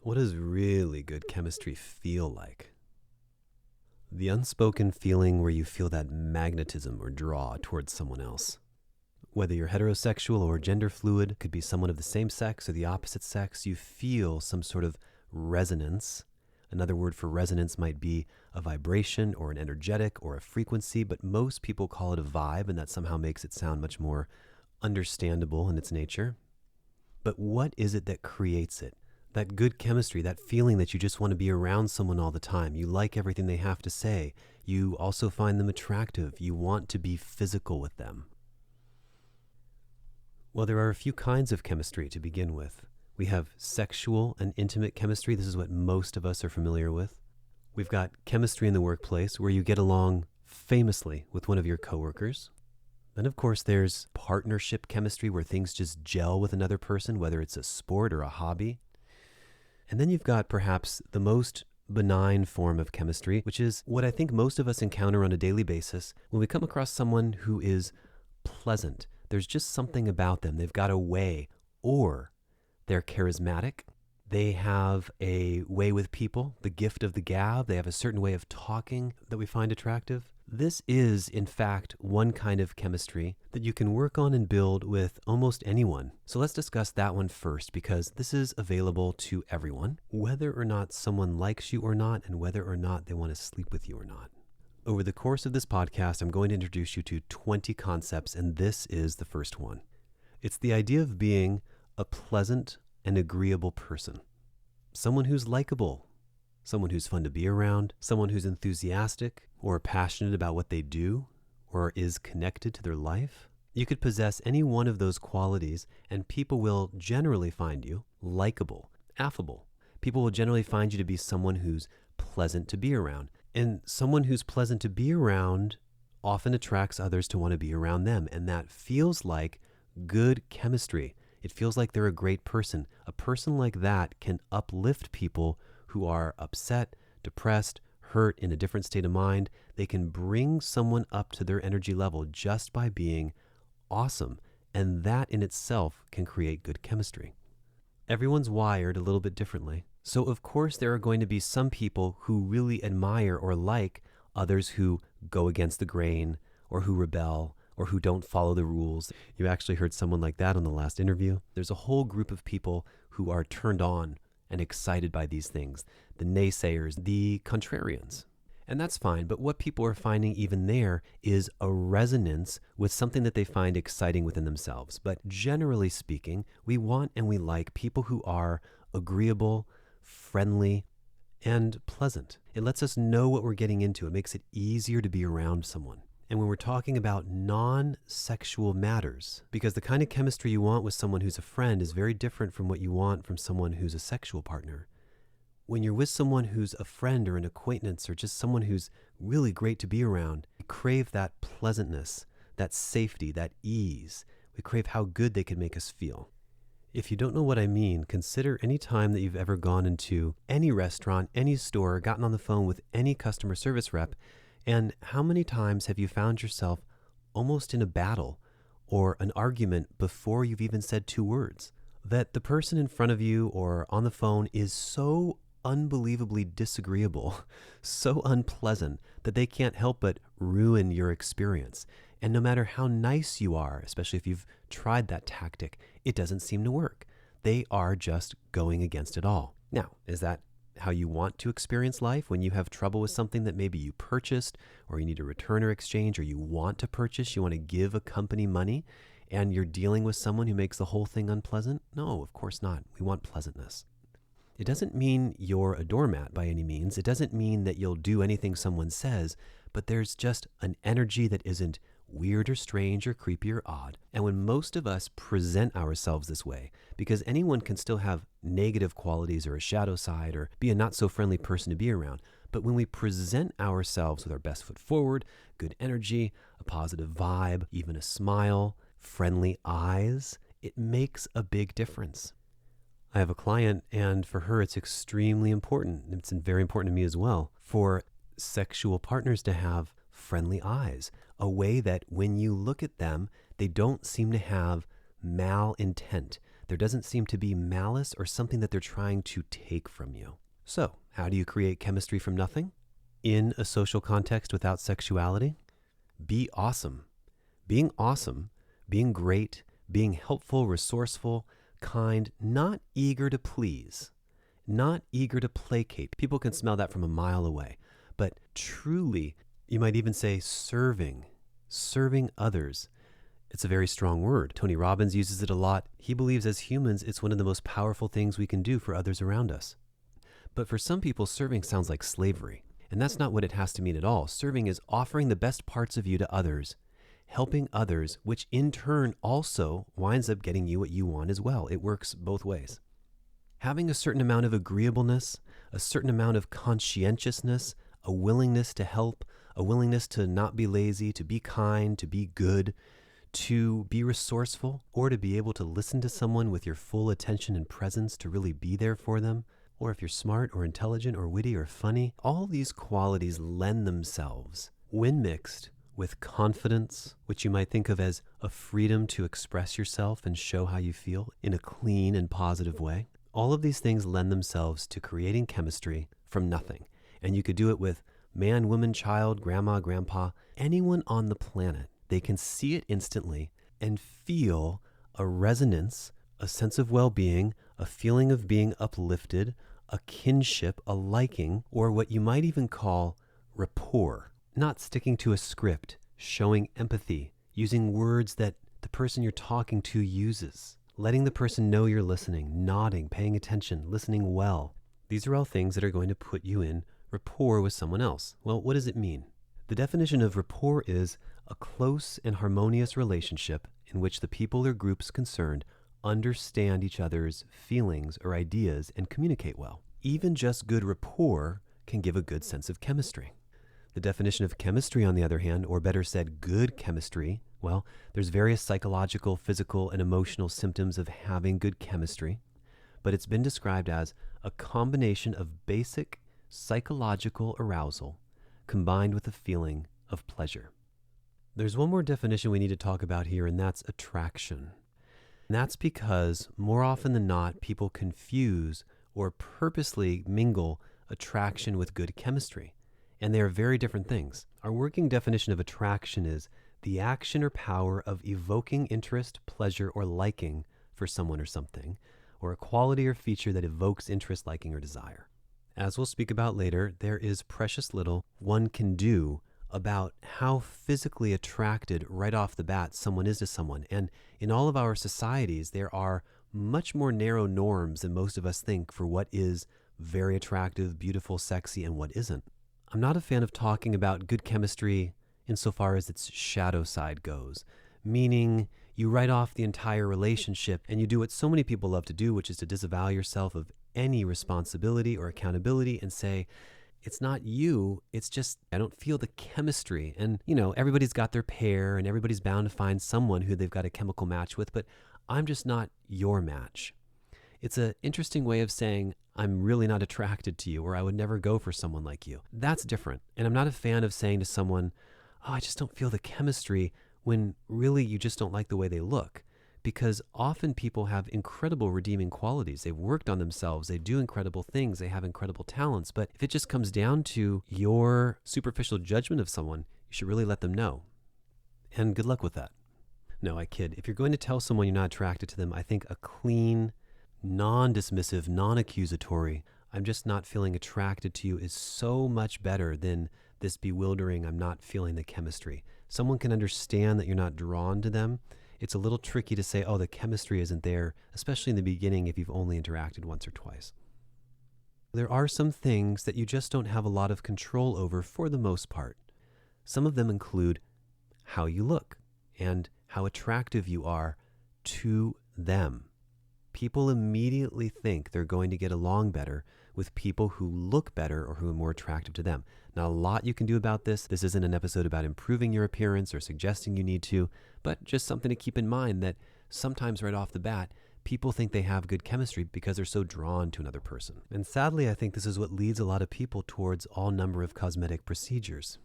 What does really good chemistry feel like? The unspoken feeling where you feel that magnetism or draw towards someone else. Whether you're heterosexual or gender fluid, could be someone of the same sex or the opposite sex, you feel some sort of resonance. Another word for resonance might be a vibration or an energetic or a frequency, but most people call it a vibe, and that somehow makes it sound much more understandable in its nature. But what is it that creates it? That good chemistry, that feeling that you just want to be around someone all the time. You like everything they have to say. You also find them attractive. You want to be physical with them. Well, there are a few kinds of chemistry to begin with. We have sexual and intimate chemistry. This is what most of us are familiar with. We've got chemistry in the workplace where you get along famously with one of your coworkers. Then, of course, there's partnership chemistry where things just gel with another person, whether it's a sport or a hobby. And then you've got perhaps the most benign form of chemistry, which is what I think most of us encounter on a daily basis when we come across someone who is pleasant. There's just something about them. They've got a way, or they're charismatic. They have a way with people, the gift of the gab. They have a certain way of talking that we find attractive. This is, in fact, one kind of chemistry that you can work on and build with almost anyone. So let's discuss that one first, because this is available to everyone, whether or not someone likes you or not, and whether or not they want to sleep with you or not. Over the course of this podcast, I'm going to introduce you to 20 concepts, and this is the first one. It's the idea of being a pleasant and agreeable person. Someone who's likable, someone who's fun to be around, someone who's enthusiastic or passionate about what they do or is connected to their life. You could possess any one of those qualities and people will generally find you likable, affable. People will generally find you to be someone who's pleasant to be around. And someone who's pleasant to be around often attracts others to want to be around them. And that feels like good chemistry. It feels like they're a great person. A person like that can uplift people who are upset, depressed, hurt, in a different state of mind. They can bring someone up to their energy level just by being awesome. And that in itself can create good chemistry. Everyone's wired a little bit differently. So of course there are going to be some people who really admire or like others who go against the grain or who rebel or who don't follow the rules. You actually heard someone like that on the last interview. There's a whole group of people who are turned on and excited by these things, the naysayers, the contrarians. And that's fine, but what people are finding even there is a resonance with something that they find exciting within themselves. But generally speaking, we want and we like people who are agreeable, friendly, and pleasant. It lets us know what we're getting into. It makes it easier to be around someone. And when we're talking about non-sexual matters, because the kind of chemistry you want with someone who's a friend is very different from what you want from someone who's a sexual partner. When you're with someone who's a friend or an acquaintance or just someone who's really great to be around, we crave that pleasantness, that safety, that ease. We crave how good they can make us feel. If you don't know what I mean, consider any time that you've ever gone into any restaurant, any store, gotten on the phone with any customer service rep, and how many times have you found yourself almost in a battle or an argument before you've even said two words? That the person in front of you or on the phone is so unbelievably disagreeable, so unpleasant that they can't help but ruin your experience. And no matter how nice you are, especially if you've tried that tactic, it doesn't seem to work. They are just going against it all. Now, is that how you want to experience life when you have trouble with something that maybe you purchased or you need to return or exchange or you want to purchase, you want to give a company money and you're dealing with someone who makes the whole thing unpleasant? No, of course not. We want pleasantness. It doesn't mean you're a doormat by any means. It doesn't mean that you'll do anything someone says, but there's just an energy that isn't weird or strange or creepy or odd. And when most of us present ourselves this way, because anyone can still have negative qualities or a shadow side or be a not so friendly person to be around, but when we present ourselves with our best foot forward, good energy, a positive vibe, even a smile, friendly eyes, it makes a big difference. I have a client, and for her it's extremely important, it's very important to me as well, for sexual partners to have friendly eyes, a way that when you look at them, they don't seem to have malintent. There doesn't seem to be malice or something that they're trying to take from you. So, how do you create chemistry from nothing? In a social context without sexuality? Be awesome. Being awesome, being great, being helpful, resourceful, kind, not eager to please, not eager to placate. People can smell that from a mile away. But truly, you might even say serving others. It's a very strong word. Tony Robbins uses it a lot. He believes as humans, it's one of the most powerful things we can do for others around us. But for some people, serving sounds like slavery. And that's not what it has to mean at all. Serving is offering the best parts of you to others, helping others, which in turn also winds up getting you what you want as well. It works both ways. Having a certain amount of agreeableness, a certain amount of conscientiousness, a willingness to help, a willingness to not be lazy, to be kind, to be good, to be resourceful, or to be able to listen to someone with your full attention and presence, to really be there for them, or if you're smart or intelligent or witty or funny, all these qualities lend themselves, when mixed with confidence, which you might think of as a freedom to express yourself and show how you feel in a clean and positive way. All of these things lend themselves to creating chemistry from nothing. And you could do it with man, woman, child, grandma, grandpa, anyone on the planet. They can see it instantly and feel a resonance, a sense of well-being, a feeling of being uplifted, a kinship, a liking, or what you might even call rapport. Not sticking to a script, showing empathy, using words that the person you're talking to uses, letting the person know you're listening, nodding, paying attention, listening well. These are all things that are going to put you in rapport with someone else. Well, what does it mean? The definition of rapport is a close and harmonious relationship in which the people or groups concerned understand each other's feelings or ideas and communicate well. Even just good rapport can give a good sense of chemistry. The definition of chemistry, on the other hand, or better said, good chemistry, well, there's various psychological, physical, and emotional symptoms of having good chemistry, but it's been described as a combination of basic psychological arousal combined with a feeling of pleasure. There's one more definition we need to talk about here, and that's attraction. And that's because more often than not, people confuse or purposely mingle attraction with good chemistry, and they are very different things. Our working definition of attraction is the action or power of evoking interest, pleasure, or liking for someone or something, or a quality or feature that evokes interest, liking, or desire. As we'll speak about later, there is precious little one can do about how physically attracted right off the bat someone is to someone. And in all of our societies, there are much more narrow norms than most of us think for what is very attractive, beautiful, sexy, and what isn't. I'm not a fan of talking about good chemistry insofar as its shadow side goes, meaning you write off the entire relationship and you do what so many people love to do, which is to disavow yourself of any responsibility or accountability and say, it's not you, it's just, I don't feel the chemistry. And, everybody's got their pair and everybody's bound to find someone who they've got a chemical match with, but I'm just not your match. It's an interesting way of saying, I'm really not attracted to you, or I would never go for someone like you. That's different. And I'm not a fan of saying to someone, oh, I just don't feel the chemistry, when really you just don't like the way they look. Because often people have incredible redeeming qualities. They've worked on themselves. They do incredible things. They have incredible talents. But if it just comes down to your superficial judgment of someone, you should really let them know. And good luck with that. No, I kid. If you're going to tell someone you're not attracted to them, I think a clean, non-dismissive, non-accusatory, I'm just not feeling attracted to you is so much better than this bewildering, I'm not feeling the chemistry. Someone can understand that you're not drawn to them. It's a little tricky to say, oh, the chemistry isn't there, especially in the beginning if you've only interacted once or twice. There are some things that you just don't have a lot of control over for the most part. Some of them include how you look and how attractive you are to them. People immediately think they're going to get along better with people who look better or who are more attractive to them. Now, a lot you can do about this. This isn't an episode about improving your appearance or suggesting you need to, but just something to keep in mind that sometimes right off the bat, people think they have good chemistry because they're so drawn to another person. And sadly, I think this is what leads a lot of people towards all number of cosmetic procedures.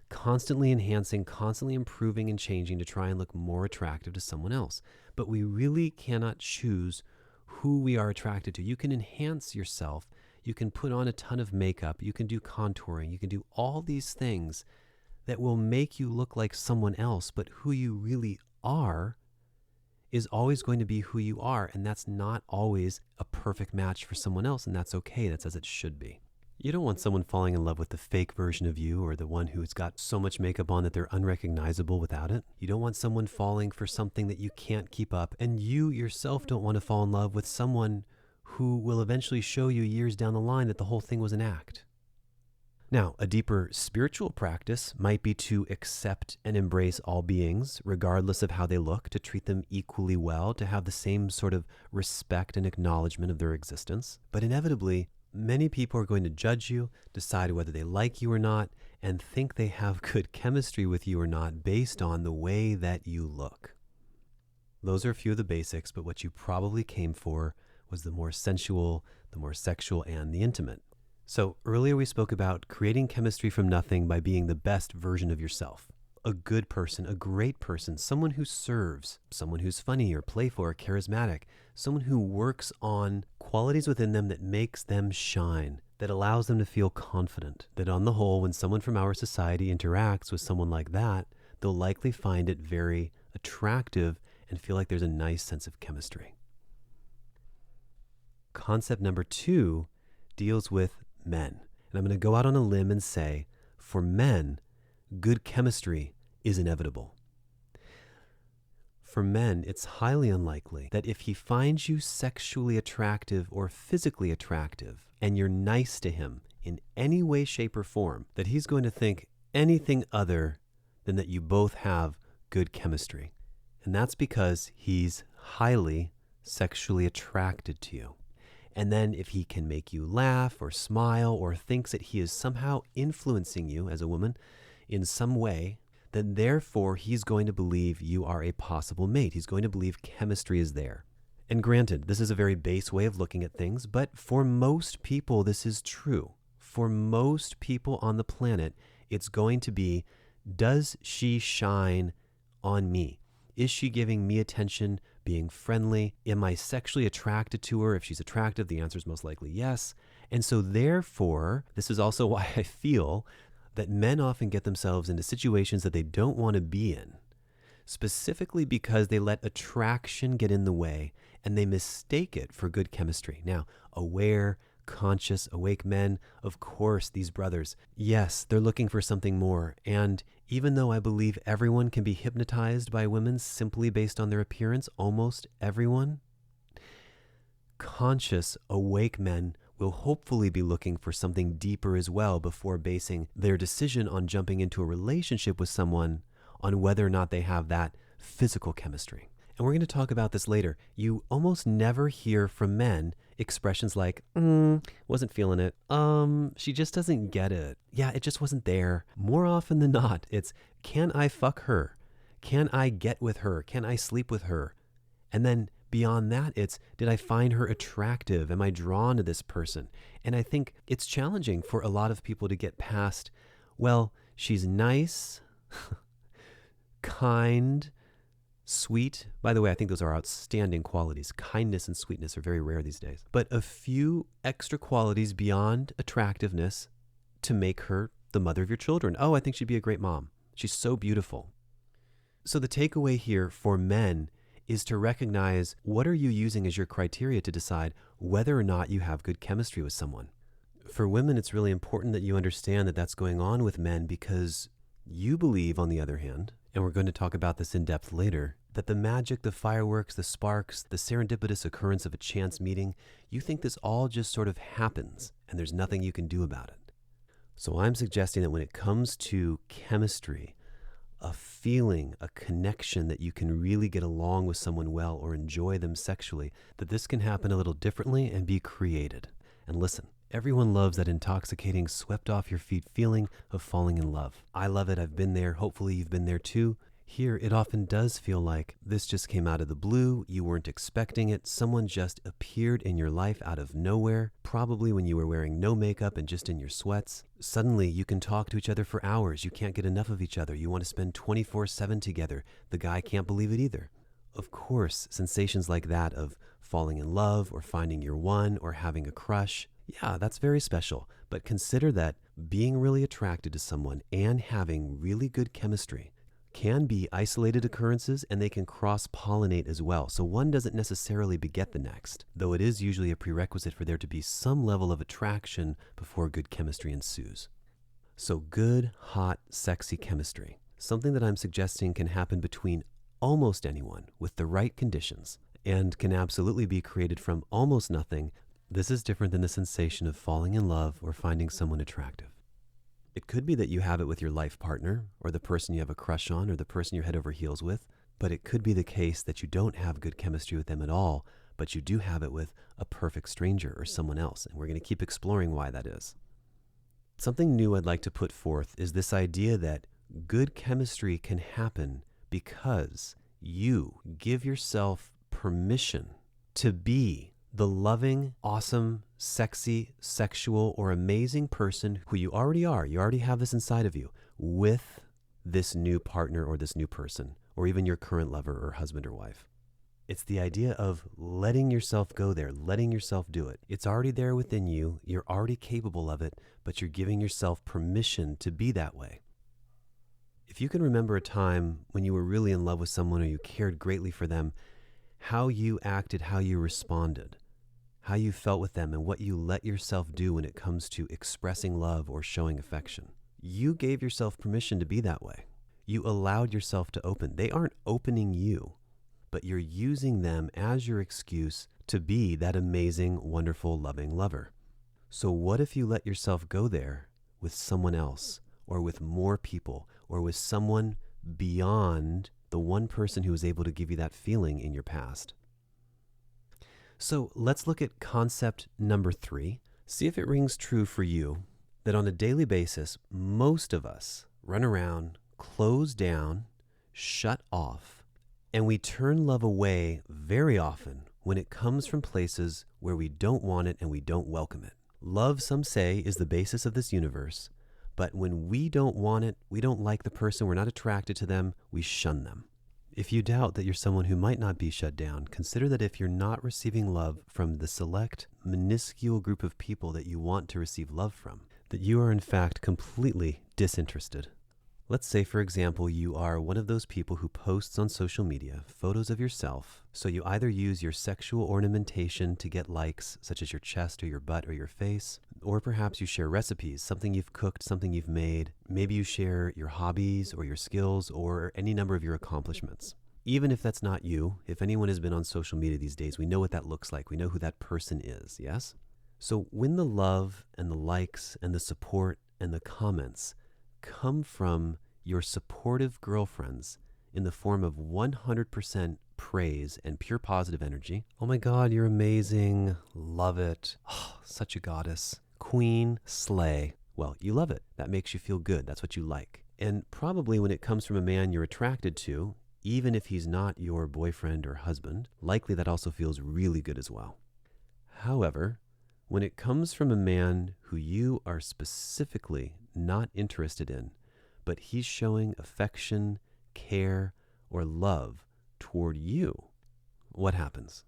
Constantly enhancing, constantly improving and changing to try and look more attractive to someone else. But we really cannot choose who we are attracted to. You can enhance yourself. You can put on a ton of makeup. You can do contouring. You can do all these things that will make you look like someone else, but who you really are is always going to be who you are, and that's not always a perfect match for someone else, and that's okay. That's as it should be. You don't want someone falling in love with the fake version of you or the one who's got so much makeup on that they're unrecognizable without it. You don't want someone falling for something that you can't keep up, and you yourself don't want to fall in love with someone who will eventually show you years down the line that the whole thing was an act. Now, a deeper spiritual practice might be to accept and embrace all beings, regardless of how they look, to treat them equally well, to have the same sort of respect and acknowledgement of their existence. But inevitably, many people are going to judge you, decide whether they like you or not, and think they have good chemistry with you or not based on the way that you look. Those are a few of the basics, but what you probably came for was the more sensual, the more sexual, and the intimate. So earlier we spoke about creating chemistry from nothing by being the best version of yourself. A good person, a great person, someone who serves, someone who's funny or playful or charismatic, someone who works on qualities within them that makes them shine, that allows them to feel confident, that on the whole, when someone from our society interacts with someone like that, they'll likely find it very attractive and feel like there's a nice sense of chemistry. Concept number 2 deals with men. And I'm going to go out on a limb and say, for men, good chemistry is inevitable. For men, it's highly unlikely that if he finds you sexually attractive or physically attractive, and you're nice to him in any way, shape, or form, that he's going to think anything other than that you both have good chemistry. And that's because he's highly sexually attracted to you. And then if he can make you laugh or smile or thinks that he is somehow influencing you as a woman in some way, then therefore he's going to believe you are a possible mate. He's going to believe chemistry is there. And granted, this is a very base way of looking at things, but for most people, this is true. For most people on the planet, it's going to be, does she shine on me? Is she giving me attention, being friendly? Am I sexually attracted to her? If she's attractive, the answer is most likely yes. And so therefore, this is also why I feel that men often get themselves into situations that they don't want to be in, specifically because they let attraction get in the way and they mistake it for good chemistry. Now, aware, conscious, awake men, of course, these brothers, yes, they're looking for something more. And even though I believe everyone can be hypnotized by women simply based on their appearance, almost everyone, conscious, awake men will hopefully be looking for something deeper as well before basing their decision on jumping into a relationship with someone on whether or not they have that physical chemistry. And we're going to talk about this later. You almost never hear from men expressions like, wasn't feeling it. She just doesn't get it. Yeah, it just wasn't there. More often than not, it's, can I fuck her? Can I get with her? Can I sleep with her? And then beyond that, it's, did I find her attractive? Am I drawn to this person? And I think it's challenging for a lot of people to get past, well, she's nice, kind, sweet. By the way, I think those are outstanding qualities. Kindness and sweetness are very rare these days. But a few extra qualities beyond attractiveness to make her the mother of your children. Oh, I think she'd be a great mom. She's so beautiful. So the takeaway here for men is to recognize, what are you using as your criteria to decide whether or not you have good chemistry with someone? For women, it's really important that you understand that that's going on with men because you believe, on the other hand, and we're going to talk about this in depth later, that the magic, the fireworks, the sparks, the serendipitous occurrence of a chance meeting, you think this all just sort of happens and there's nothing you can do about it. So I'm suggesting that when it comes to chemistry, a feeling, a connection that you can really get along with someone well or enjoy them sexually, that this can happen a little differently and be created. And listen, everyone loves that intoxicating, swept off your feet feeling of falling in love. I love it. I've been there. Hopefully you've been there too. Here, it often does feel like this just came out of the blue. You weren't expecting it. Someone just appeared in your life out of nowhere, probably when you were wearing no makeup and just in your sweats. Suddenly, you can talk to each other for hours. You can't get enough of each other. You want to spend 24/7 together. The guy can't believe it either. Of course, sensations like that of falling in love or finding your one or having a crush, yeah, that's very special. But consider that being really attracted to someone and having really good chemistry can be isolated occurrences, and they can cross-pollinate as well. So one doesn't necessarily beget the next, though it is usually a prerequisite for there to be some level of attraction before good chemistry ensues. So good, hot, sexy chemistry, something that I'm suggesting can happen between almost anyone with the right conditions, and can absolutely be created from almost nothing. This is different than the sensation of falling in love or finding someone attractive. It could be that you have it with your life partner, or the person you have a crush on, or the person you're head over heels with, but it could be the case that you don't have good chemistry with them at all, but you do have it with a perfect stranger or someone else, and we're going to keep exploring why that is. Something new I'd like to put forth is this idea that good chemistry can happen because you give yourself permission to be the loving, awesome, sexy, sexual, or amazing person who you already are. You already have this inside of you with this new partner or this new person, or even your current lover or husband or wife. It's the idea of letting yourself go there, letting yourself do it. It's already there within you. You're already capable of it, but you're giving yourself permission to be that way. If you can remember a time when you were really in love with someone or you cared greatly for them, how you acted, how you responded, how you felt with them, and what you let yourself do when it comes to expressing love or showing affection. You gave yourself permission to be that way. You allowed yourself to open. They aren't opening you, but you're using them as your excuse to be that amazing, wonderful, loving lover. So what if you let yourself go there with someone else, or with more people, or with someone beyond the one person who was able to give you that feeling in your past? So let's look at concept number 3. See if it rings true for you that on a daily basis, most of us run around, close down, shut off, and we turn love away very often when it comes from places where we don't want it and we don't welcome it. Love, some say, is the basis of this universe, but when we don't want it, we don't like the person, we're not attracted to them, we shun them. If you doubt that you're someone who might not be shut down, consider that if you're not receiving love from the select, minuscule group of people that you want to receive love from, that you are in fact completely disinterested. Let's say, for example, you are one of those people who posts on social media photos of yourself. So you either use your sexual ornamentation to get likes, such as your chest or your butt or your face, or perhaps you share recipes, something you've cooked, something you've made. Maybe you share your hobbies or your skills or any number of your accomplishments. Even if that's not you, if anyone has been on social media these days, we know what that looks like. We know who that person is, yes? So when the love and the likes and the support and the comments come from your supportive girlfriends in the form of 100% praise and pure positive energy. Oh my God, you're amazing. Love it. Oh, such a goddess. Queen, slay. Well, you love it. That makes you feel good. That's what you like. And probably when it comes from a man you're attracted to, even if he's not your boyfriend or husband, likely that also feels really good as well. However, when it comes from a man who you are specifically not interested in, but he's showing affection, care, or love toward you, what happens?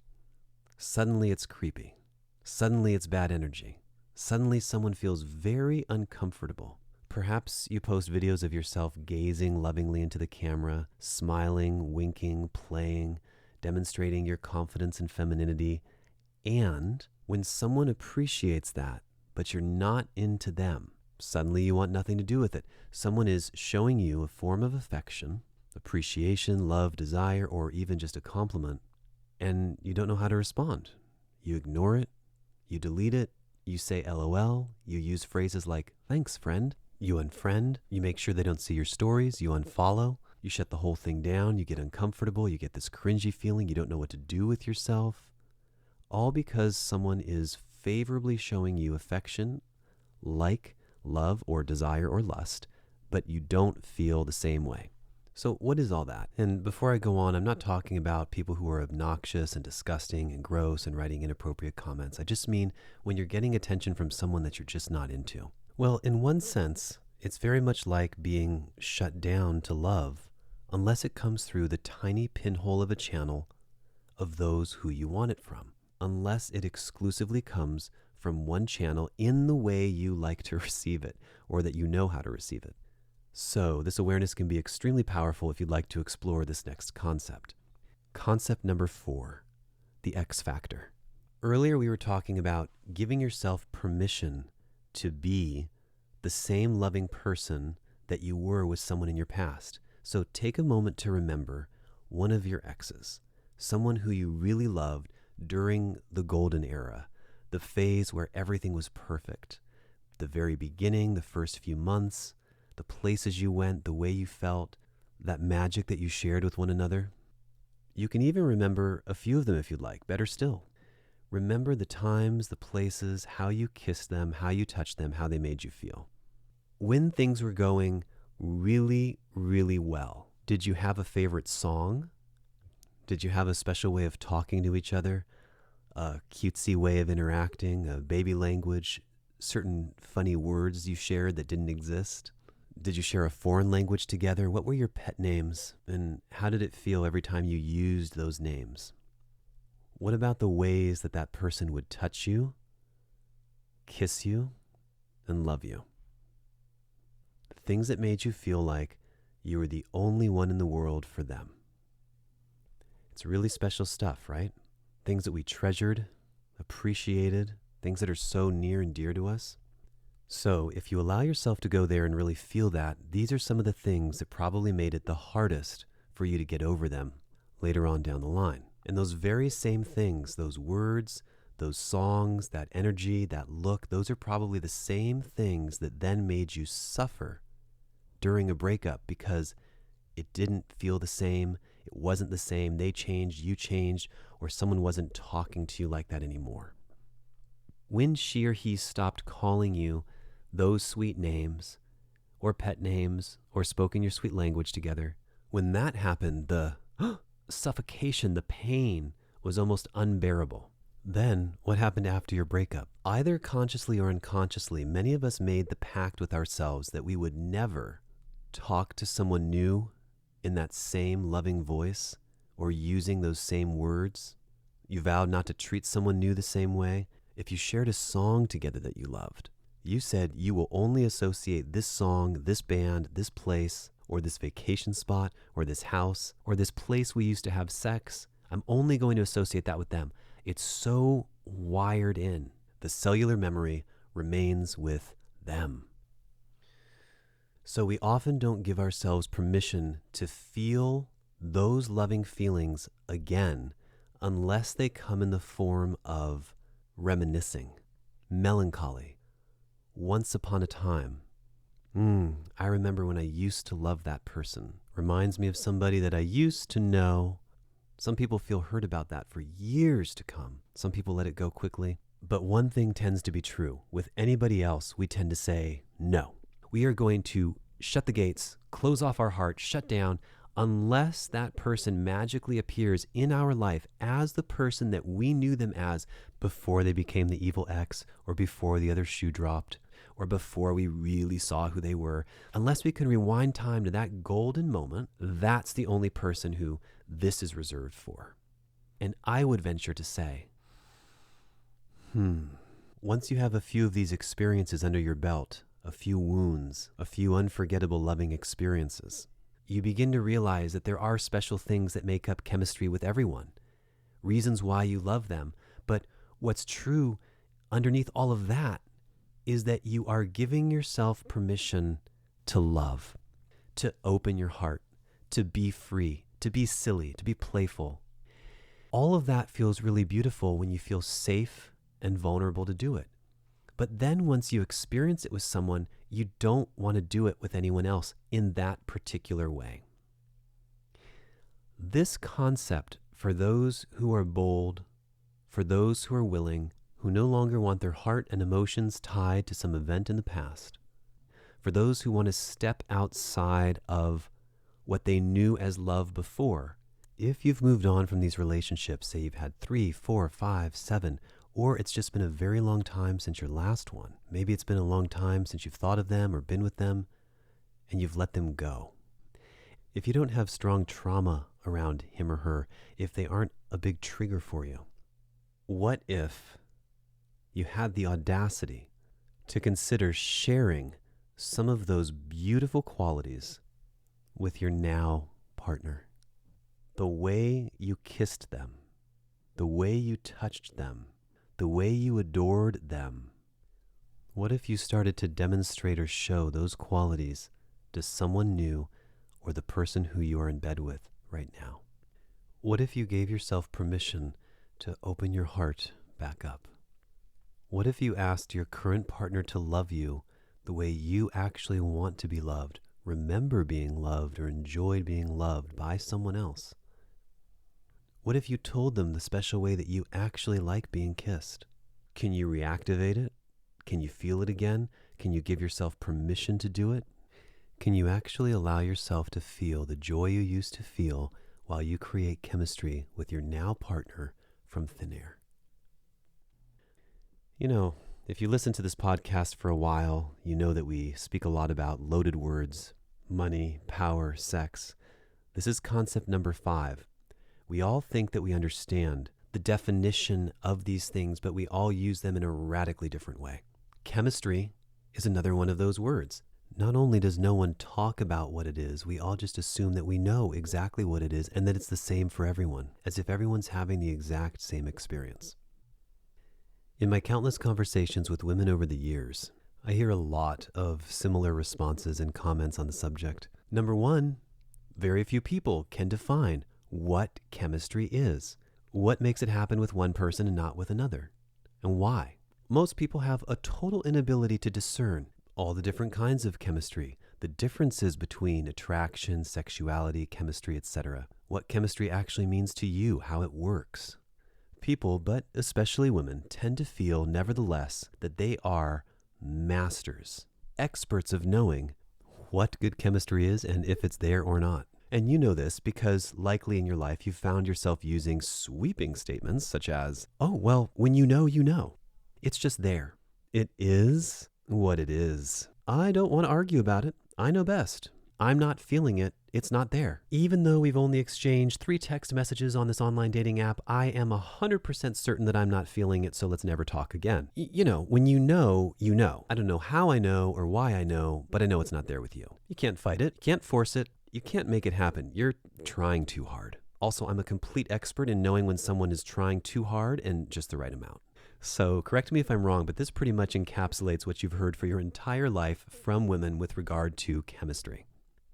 Suddenly it's creepy. Suddenly it's bad energy. Suddenly someone feels very uncomfortable. Perhaps you post videos of yourself gazing lovingly into the camera, smiling, winking, playing, demonstrating your confidence and femininity. And when someone appreciates that, but you're not into them, suddenly you want nothing to do with it. Someone is showing you a form of affection, appreciation, love, desire, or even just a compliment, and you don't know how to respond. You ignore it, you delete it, you say LOL, you use phrases like, thanks, friend. You unfriend, you make sure they don't see your stories, you unfollow, you shut the whole thing down, you get uncomfortable, you get this cringy feeling, you don't know what to do with yourself. All because someone is favorably showing you affection, like, love, or desire, or lust, but you don't feel the same way. So what is all that? And before I go on, I'm not talking about people who are obnoxious and disgusting and gross and writing inappropriate comments. I just mean when you're getting attention from someone that you're just not into. Well, in one sense, it's very much like being shut down to love unless it comes through the tiny pinhole of a channel of those who you want it from, unless it exclusively comes from one channel in the way you like to receive it, or that you know how to receive it. So this awareness can be extremely powerful if you'd like to explore this next concept. Concept number 4, the X factor. Earlier we were talking about giving yourself permission to be the same loving person that you were with someone in your past. So take a moment to remember one of your exes, someone who you really loved during the golden era, the phase where everything was perfect. The very beginning, the first few months, the places you went, the way you felt, that magic that you shared with one another. You can even remember a few of them if you'd like. Better still, remember the times, the places, how you kissed them, how you touched them, how they made you feel. When things were going really, really well, did you have a favorite song? Did you have a special way of talking to each other? A cutesy way of interacting, a baby language, certain funny words you shared that didn't exist? Did you share a foreign language together? What were your pet names? And how did it feel every time you used those names? What about the ways that that person would touch you, kiss you, and love you? Things that made you feel like you were the only one in the world for them. It's really special stuff, right? Things that we treasured, appreciated, things that are so near and dear to us. So if you allow yourself to go there and really feel that, these are some of the things that probably made it the hardest for you to get over them later on down the line. And those very same things, those words, those songs, that energy, that look, those are probably the same things that then made you suffer during a breakup because it didn't feel the same, it wasn't the same, they changed, you changed, or someone wasn't talking to you like that anymore. When she or he stopped calling you those sweet names, or pet names, or spoken your sweet language together, when that happened, the suffocation, the pain was almost unbearable. Then, what happened after your breakup? Either consciously or unconsciously, many of us made the pact with ourselves that we would never talk to someone new in that same loving voice or using those same words. You vowed not to treat someone new the same way. If you shared a song together that you loved, you said you will only associate this song, this band, this place, or this vacation spot, or this house, or this place we used to have sex. I'm only going to associate that with them. It's so wired in. The cellular memory remains with them. So we often don't give ourselves permission to feel those loving feelings again unless they come in the form of reminiscing, melancholy, once upon a time. I remember when I used to love that person. Reminds me of somebody that I used to know. Some people feel hurt about that for years to come. Some people let it go quickly. But one thing tends to be true. With anybody else, we tend to say no. We are going to shut the gates, close off our heart, shut down, unless that person magically appears in our life as the person that we knew them as before they became the evil ex, or before the other shoe dropped, or before we really saw who they were. Unless we can rewind time to that golden moment, that's the only person who this is reserved for. And I would venture to say, once you have a few of these experiences under your belt, a few wounds, a few unforgettable loving experiences, you begin to realize that there are special things that make up chemistry with everyone, reasons why you love them. But what's true underneath all of that is that you are giving yourself permission to love, to open your heart, to be free, to be silly, to be playful. All of that feels really beautiful when you feel safe and vulnerable to do it. But then once you experience it with someone, you don't want to do it with anyone else in that particular way. This concept, for those who are bold, for those who are willing, who no longer want their heart and emotions tied to some event in the past, for those who want to step outside of what they knew as love before. If you've moved on from these relationships, say you've had 3, 4, 5, 7, or it's just been a very long time since your last one. Maybe it's been a long time since you've thought of them or been with them, and you've let them go. if you don't have strong trauma around him or her, if they aren't a big trigger for you? What if you had the audacity to consider sharing some of those beautiful qualities with your now partner? The way you kissed them, the way you touched them, the way you adored them. What if you started to demonstrate or show those qualities to someone new or the person who you are in bed with right now? What if you gave yourself permission to open your heart back up? What if you asked your current partner to love you the way you actually want to be loved, remember being loved, or enjoyed being loved by someone else? What if you told them the special way that you actually like being kissed? Can you reactivate it? Can you feel it again? Can you give yourself permission to do it? Can you actually allow yourself to feel the joy you used to feel while you create chemistry with your now partner from thin air? You know, if you listen to this podcast for a while, you know that we speak a lot about loaded words, money, power, sex. This is concept number 5. We all think that we understand the definition of these things, but we all use them in a radically different way. Chemistry is another one of those words. Not only does no one talk about what it is, we all just assume that we know exactly what it is and that it's the same for everyone, as if everyone's having the exact same experience. In my countless conversations with women over the years, I hear a lot of similar responses and comments on the subject. Number 1, very few people can define what chemistry is. What makes it happen with one person and not with another? And why? Most people have a total inability to discern all the different kinds of chemistry, the differences between attraction, sexuality, chemistry, etc. What chemistry actually means to you, how it works. People, but especially women, tend to feel, nevertheless, that they are masters, experts of knowing what good chemistry is and if it's there or not. And you know this because likely in your life you've found yourself using sweeping statements such as, oh, well, when you know, you know. It's just there. It is what it is. I don't want to argue about it. I know best. I'm not feeling it. It's not there. Even though we've only exchanged 3 text messages on this online dating app, I am 100% certain that I'm not feeling it, so let's never talk again. You know, when you know, you know. I don't know how I know or why I know, but I know it's not there with you. You can't fight it. You can't force it. You can't make it happen. You're trying too hard. Also, I'm a complete expert in knowing when someone is trying too hard and just the right amount. So correct me if I'm wrong, but this pretty much encapsulates what you've heard for your entire life from women with regard to chemistry.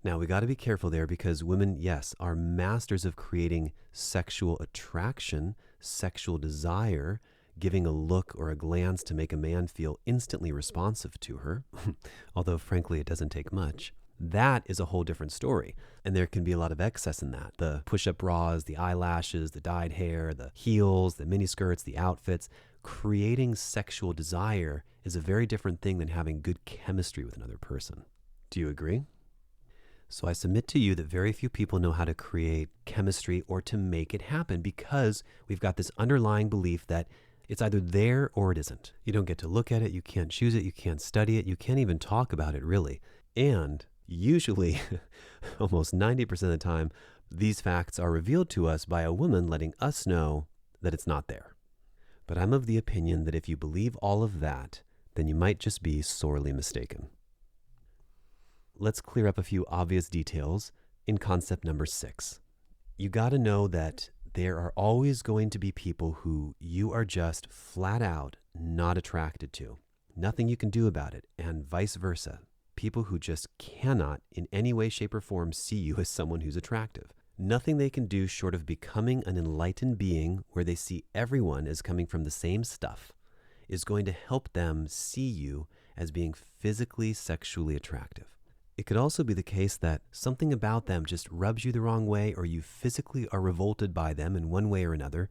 Now, we got to be careful there because women, yes, are masters of creating sexual attraction, sexual desire, giving a look or a glance to make a man feel instantly responsive to her, although frankly, it doesn't take much. That is a whole different story, and there can be a lot of excess in that. The push-up bras, the eyelashes, the dyed hair, the heels, the miniskirts, the outfits. Creating sexual desire is a very different thing than having good chemistry with another person. Do you agree? So I submit to you that very few people know how to create chemistry or to make it happen because we've got this underlying belief that it's either there or it isn't. You don't get to look at it, you can't choose it, you can't study it, you can't even talk about it really. And usually, almost 90% of the time, these facts are revealed to us by a woman letting us know that it's not there. But I'm of the opinion that if you believe all of that, then you might just be sorely mistaken. Let's clear up a few obvious details in concept number 6. You got to know that there are always going to be people who you are just flat out not attracted to. Nothing you can do about it, and vice versa. People who just cannot in any way, shape, or form see you as someone who's attractive. Nothing they can do short of becoming an enlightened being where they see everyone as coming from the same stuff is going to help them see you as being physically, sexually attractive. It could also be the case that something about them just rubs you the wrong way or you physically are revolted by them in one way or another.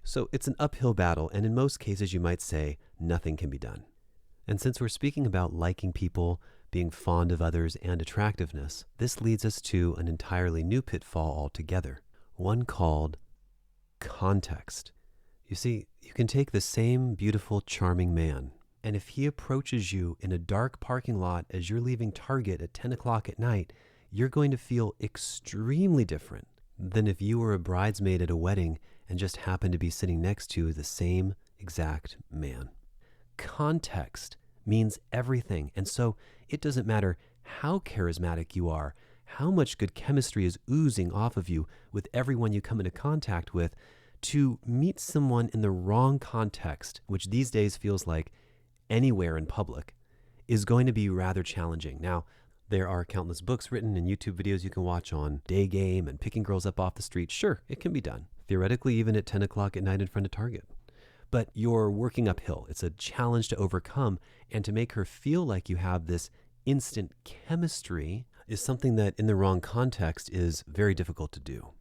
So it's an uphill battle, and in most cases you might say nothing can be done. And since we're speaking about liking people, being fond of others, and attractiveness, this leads us to an entirely new pitfall altogether, one called context. You see, you can take the same beautiful, charming man, and if he approaches you in a dark parking lot as you're leaving Target at 10 o'clock at night, you're going to feel extremely different than if you were a bridesmaid at a wedding and just happened to be sitting next to the same exact man. Context means everything. And so it doesn't matter how charismatic you are, how much good chemistry is oozing off of you with everyone you come into contact with. To meet someone in the wrong context, which these days feels like anywhere in public, is going to be rather challenging. Now, there are countless books written and YouTube videos you can watch on day game and picking girls up off the street. Sure, it can be done. Theoretically, even at 10 o'clock at night in front of Target. But you're working uphill. It's a challenge to overcome, and to make her feel like you have this instant chemistry is something that in the wrong context is very difficult to do.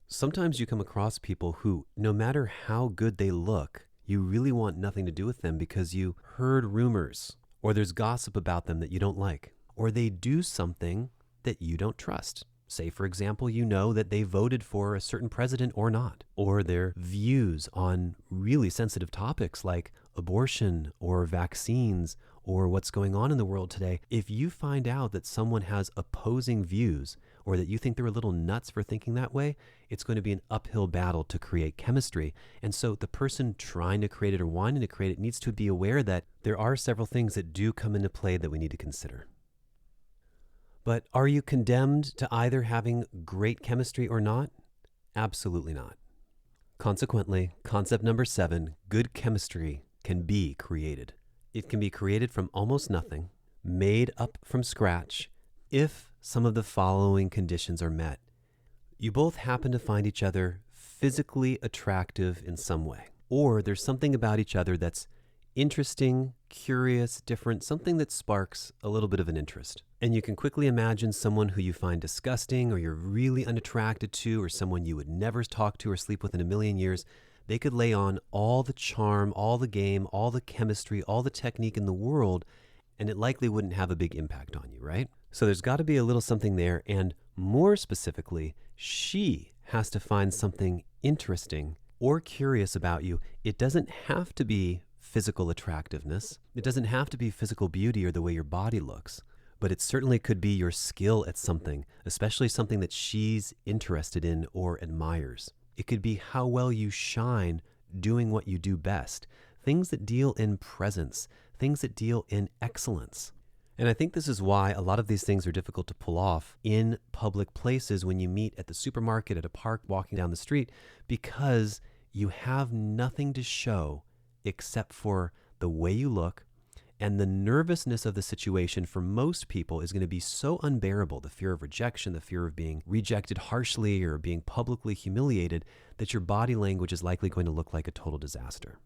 Sometimes you come across people who, no matter how good they look, you really want nothing to do with them because you heard rumors, or there's gossip about them that you don't like, or they do something that you don't trust. Say, for example, you know that they voted for a certain president or not, or their views on really sensitive topics like abortion or vaccines or what's going on in the world today. If you find out that someone has opposing views or that you think they're a little nuts for thinking that way, it's going to be an uphill battle to create chemistry. And so the person trying to create it or wanting to create it needs to be aware that there are several things that do come into play that we need to consider. But are you condemned to either having great chemistry or not? Absolutely not. Consequently, concept number 7, good chemistry can be created. It can be created from almost nothing, made up from scratch, if some of the following conditions are met. You both happen to find each other physically attractive in some way, or there's something about each other that's interesting, curious, different, something that sparks a little bit of an interest. And you can quickly imagine someone who you find disgusting or you're really unattracted to, or someone you would never talk to or sleep with in a million years. They could lay on all the charm, all the game, all the chemistry, all the technique in the world, and it likely wouldn't have a big impact on you, right? So there's got to be a little something there, and more specifically, she has to find something interesting or curious about you. It doesn't have to be physical attractiveness. It doesn't have to be physical beauty or the way your body looks, but it certainly could be your skill at something, especially something that she's interested in or admires. It could be how well you shine doing what you do best, things that deal in presence, things that deal in excellence. And I think this is why a lot of these things are difficult to pull off in public places when you meet at the supermarket, at a park, walking down the street, because you have nothing to show except for the way you look, and the nervousness of the situation for most people is going to be so unbearable, the fear of rejection, the fear of being rejected harshly or being publicly humiliated, that your body language is likely going to look like a total disaster.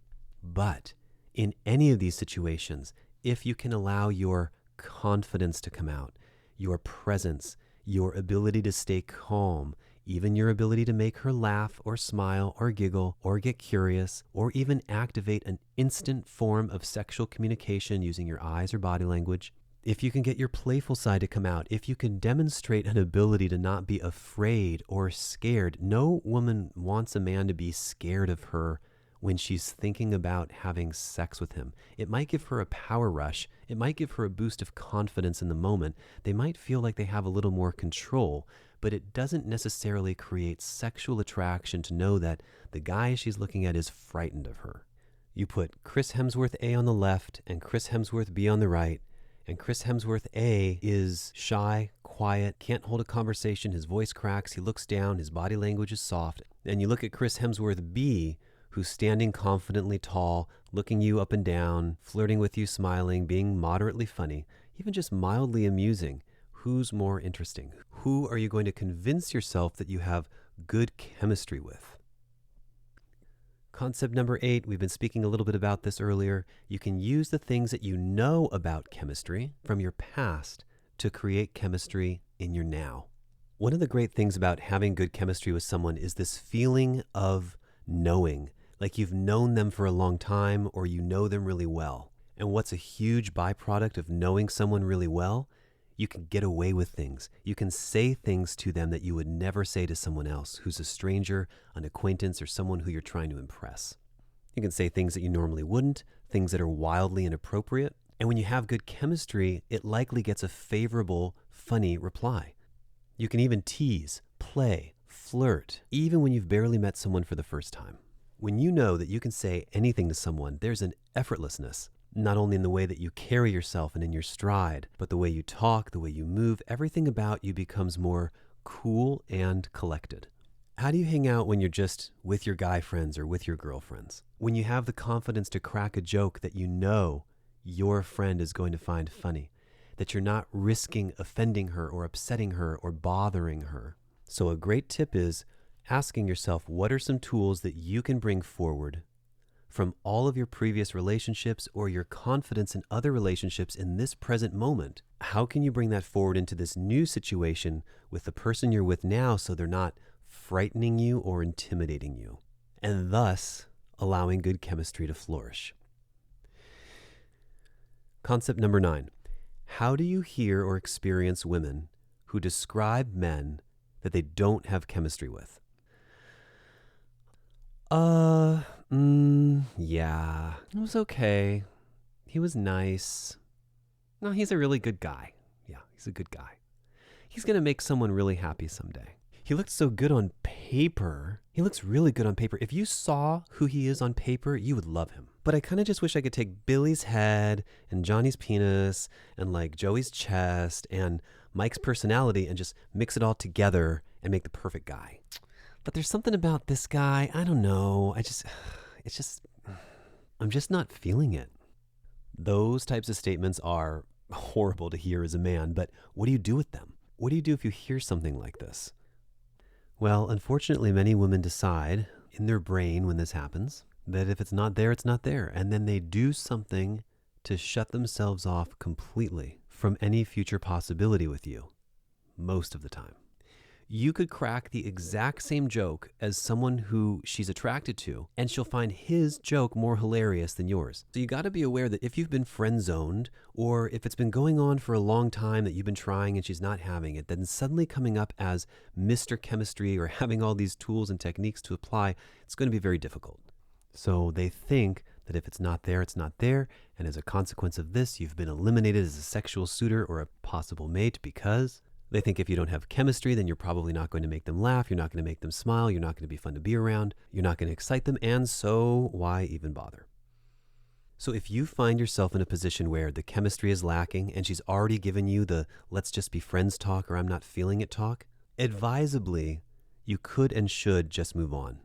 But in any of these situations, if you can allow your confidence to come out, your presence, your ability to stay calm, even your ability to make her laugh or smile or giggle or get curious or even activate an instant form of sexual communication using your eyes or body language, if you can get your playful side to come out, if you can demonstrate an ability to not be afraid or scared. No woman wants a man to be scared of her when she's thinking about having sex with him. It might give her a power rush. It might give her a boost of confidence in the moment. They might feel like they have a little more control, but it doesn't necessarily create sexual attraction to know that the guy she's looking at is frightened of her. You put Chris Hemsworth A on the left and Chris Hemsworth B on the right, and Chris Hemsworth A is shy, quiet, can't hold a conversation, his voice cracks, he looks down, his body language is soft. And you look at Chris Hemsworth B, who's standing confidently tall, looking you up and down, flirting with you, smiling, being moderately funny, even just mildly amusing. Who's more interesting? Who are you going to convince yourself that you have good chemistry with? Concept number 8, we've been speaking a little bit about this earlier. You can use the things that you know about chemistry from your past to create chemistry in your now. One of the great things about having good chemistry with someone is this feeling of knowing, like you've known them for a long time or you know them really well. And what's a huge byproduct of knowing someone really well? You can get away with things. You can say things to them that you would never say to someone else who's a stranger, an acquaintance, or someone who you're trying to impress. You can say things that you normally wouldn't, things that are wildly inappropriate. And when you have good chemistry, it likely gets a favorable funny reply. You can even tease, play, flirt, even when you've barely met someone for the first time. When you know that you can say anything to someone, there's an effortlessness, not only in the way that you carry yourself and in your stride, but the way you talk, the way you move, everything about you becomes more cool and collected. How do you hang out when you're just with your guy friends or with your girlfriends? When you have the confidence to crack a joke that you know your friend is going to find funny, that you're not risking offending her or upsetting her or bothering her. So a great tip is asking yourself, what are some tools that you can bring forward from all of your previous relationships or your confidence in other relationships in this present moment? How can you bring that forward into this new situation with the person you're with now so they're not frightening you or intimidating you, and thus allowing good chemistry to flourish? Concept number 9. How do you hear or experience women who describe men that they don't have chemistry with? Yeah, it was okay. He was nice. No, he's a really good guy. Yeah, he's a good guy. He's going to make someone really happy someday. He looked so good on paper. He looks really good on paper. If you saw who he is on paper, you would love him. But I kind of just wish I could take Billy's head and Johnny's penis and like Joey's chest and Mike's personality and just mix it all together and make the perfect guy. But there's something about this guy, I don't know. I'm just not feeling it. Those types of statements are horrible to hear as a man, but what do you do with them? What do you do if you hear something like this? Well, unfortunately, many women decide in their brain when this happens that if it's not there, it's not there. And then they do something to shut themselves off completely from any future possibility with you, most of the time. You could crack the exact same joke as someone who she's attracted to, and she'll find his joke more hilarious than yours. So you got to be aware that if you've been friend-zoned, or if it's been going on for a long time that you've been trying and she's not having it, then suddenly coming up as Mr. Chemistry or having all these tools and techniques to apply, it's going to be very difficult. So they think that if it's not there, it's not there, and as a consequence of this, you've been eliminated as a sexual suitor or a possible mate because they think if you don't have chemistry, then you're probably not going to make them laugh, you're not going to make them smile, you're not going to be fun to be around, you're not going to excite them, and so why even bother? So if you find yourself in a position where the chemistry is lacking and she's already given you the let's just be friends talk or I'm not feeling it talk, advisably, you could and should just move on.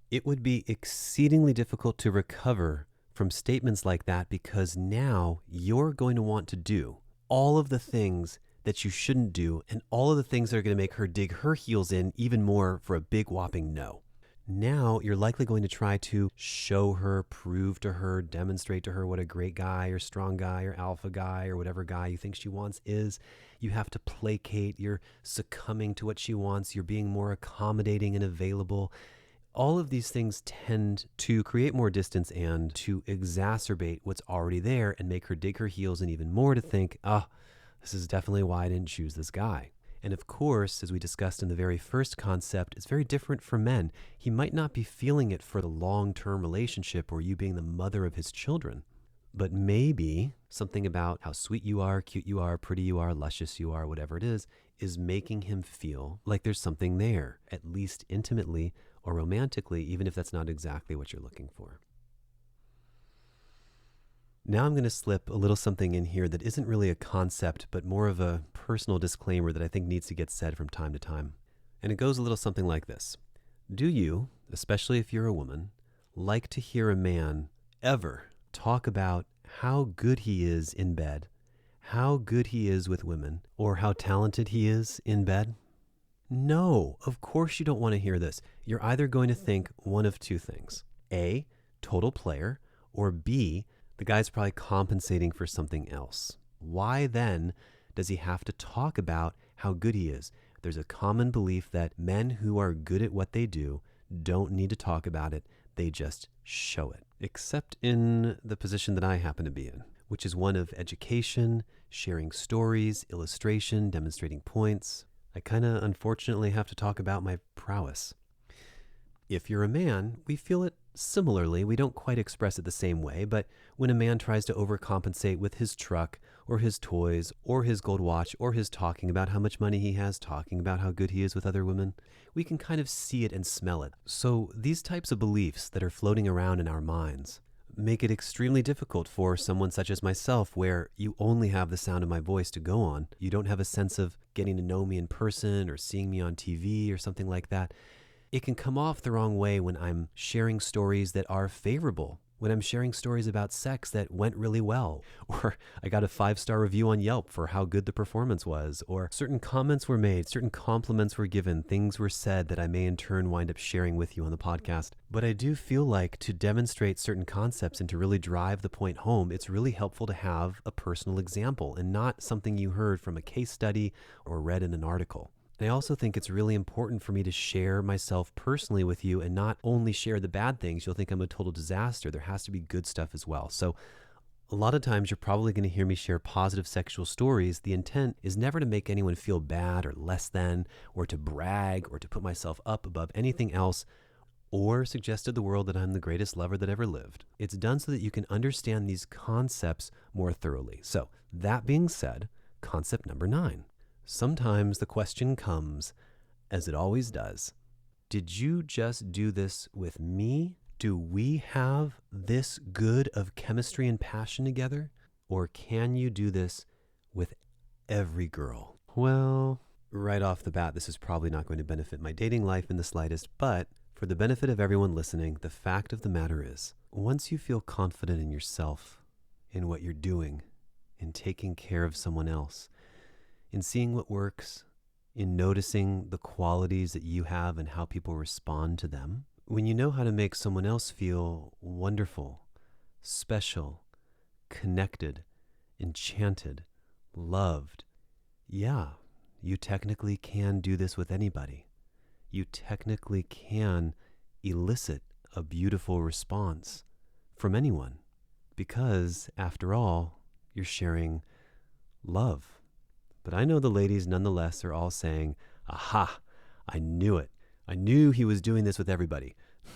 It would be exceedingly difficult to recover from statements like that because now you're going to want to do all of the things that you shouldn't do and all of the things that are going to make her dig her heels in even more for a big whopping no. Now you're likely going to try to show her, prove to her, demonstrate to her what a great guy or strong guy or alpha guy or whatever guy you think she wants is. You have to placate, you're succumbing to what she wants, you're being more accommodating and available. All of these things tend to create more distance and to exacerbate what's already there and make her dig her heels in even more to think, this is definitely why I didn't choose this guy. And of course, as we discussed in the very first concept, it's very different for men. He might not be feeling it for the long-term relationship or you being the mother of his children. But maybe something about how sweet you are, cute you are, pretty you are, luscious you are, whatever it is making him feel like there's something there, at least intimately or romantically, even if that's not exactly what you're looking for. Now I'm going to slip a little something in here that isn't really a concept, but more of a personal disclaimer that I think needs to get said from time to time. And it goes a little something like this. Do you, especially if you're a woman, like to hear a man ever talk about how good he is in bed, how good he is with women, or how talented he is in bed? No, of course you don't want to hear this. You're either going to think one of two things. A, total player, or B, the guy's probably compensating for something else. Why then does he have to talk about how good he is? There's a common belief that men who are good at what they do don't need to talk about it. They just show it. Except in the position that I happen to be in, which is one of education, sharing stories, illustration, demonstrating points. I kind of unfortunately have to talk about my prowess. If you're a man, we feel it Similarly, we don't quite express it the same way, but when a man tries to overcompensate with his truck or his toys or his gold watch or his talking about how much money he has, talking about how good he is with other women, we can kind of see it and smell it. So these types of beliefs that are floating around in our minds make it extremely difficult for someone such as myself, where you only have the sound of my voice to go on. You don't have a sense of getting to know me in person or seeing me on TV or something like that. It can come off the wrong way when I'm sharing stories that are favorable, when I'm sharing stories about sex that went really well, or I got a 5-star review on Yelp for how good the performance was, or certain comments were made, certain compliments were given, things were said that I may in turn wind up sharing with you on the podcast. But I do feel like to demonstrate certain concepts and to really drive the point home, it's really helpful to have a personal example and not something you heard from a case study or read in an article. And I also think it's really important for me to share myself personally with you and not only share the bad things. You'll think I'm a total disaster. There has to be good stuff as well. So a lot of times you're probably going to hear me share positive sexual stories. The intent is never to make anyone feel bad or less than, or to brag or to put myself up above anything else, or suggest to the world that I'm the greatest lover that ever lived. It's done so that you can understand these concepts more thoroughly. So that being said, concept number 9. Sometimes the question comes, as it always does, did you just do this with me? Do we have this good of chemistry and passion together? Or can you do this with every girl? Well, right off the bat, this is probably not going to benefit my dating life in the slightest, but for the benefit of everyone listening, the fact of the matter is, once you feel confident in yourself, in what you're doing, in taking care of someone else, in seeing what works, in noticing the qualities that you have and how people respond to them, when you know how to make someone else feel wonderful, special, connected, enchanted, loved, yeah, you technically can do this with anybody. You technically can elicit a beautiful response from anyone because, after all, you're sharing love. But I know the ladies nonetheless are all saying, aha, I knew it. I knew he was doing this with everybody.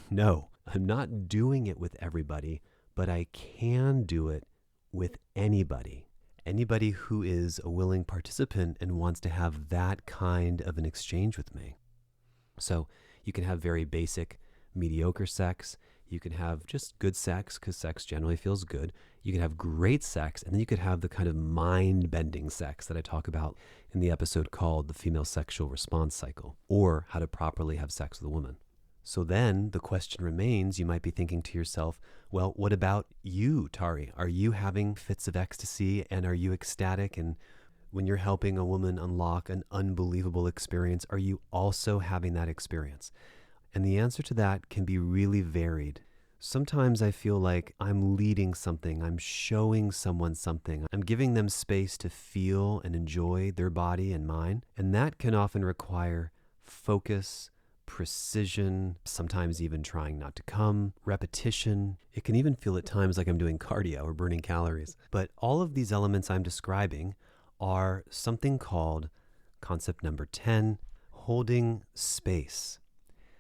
No, I'm not doing it with everybody, but I can do it with anybody. Anybody who is a willing participant and wants to have that kind of an exchange with me. So you can have very basic, mediocre sex. You can have just good sex because sex generally feels good. You can have great sex, and then you could have the kind of mind-bending sex that I talk about in the episode called The Female Sexual Response Cycle, or How to Properly Have Sex with a Woman. So then the question remains, you might be thinking to yourself, well, what about you, Tari? Are you having fits of ecstasy, and are you ecstatic? And when you're helping a woman unlock an unbelievable experience, are you also having that experience? And the answer to that can be really varied. Sometimes I feel like I'm leading something, I'm showing someone something, I'm giving them space to feel and enjoy their body and mine. And that can often require focus, precision, sometimes even trying not to come, repetition. It can even feel at times like I'm doing cardio or burning calories. But all of these elements I'm describing are something called concept number 10, holding space.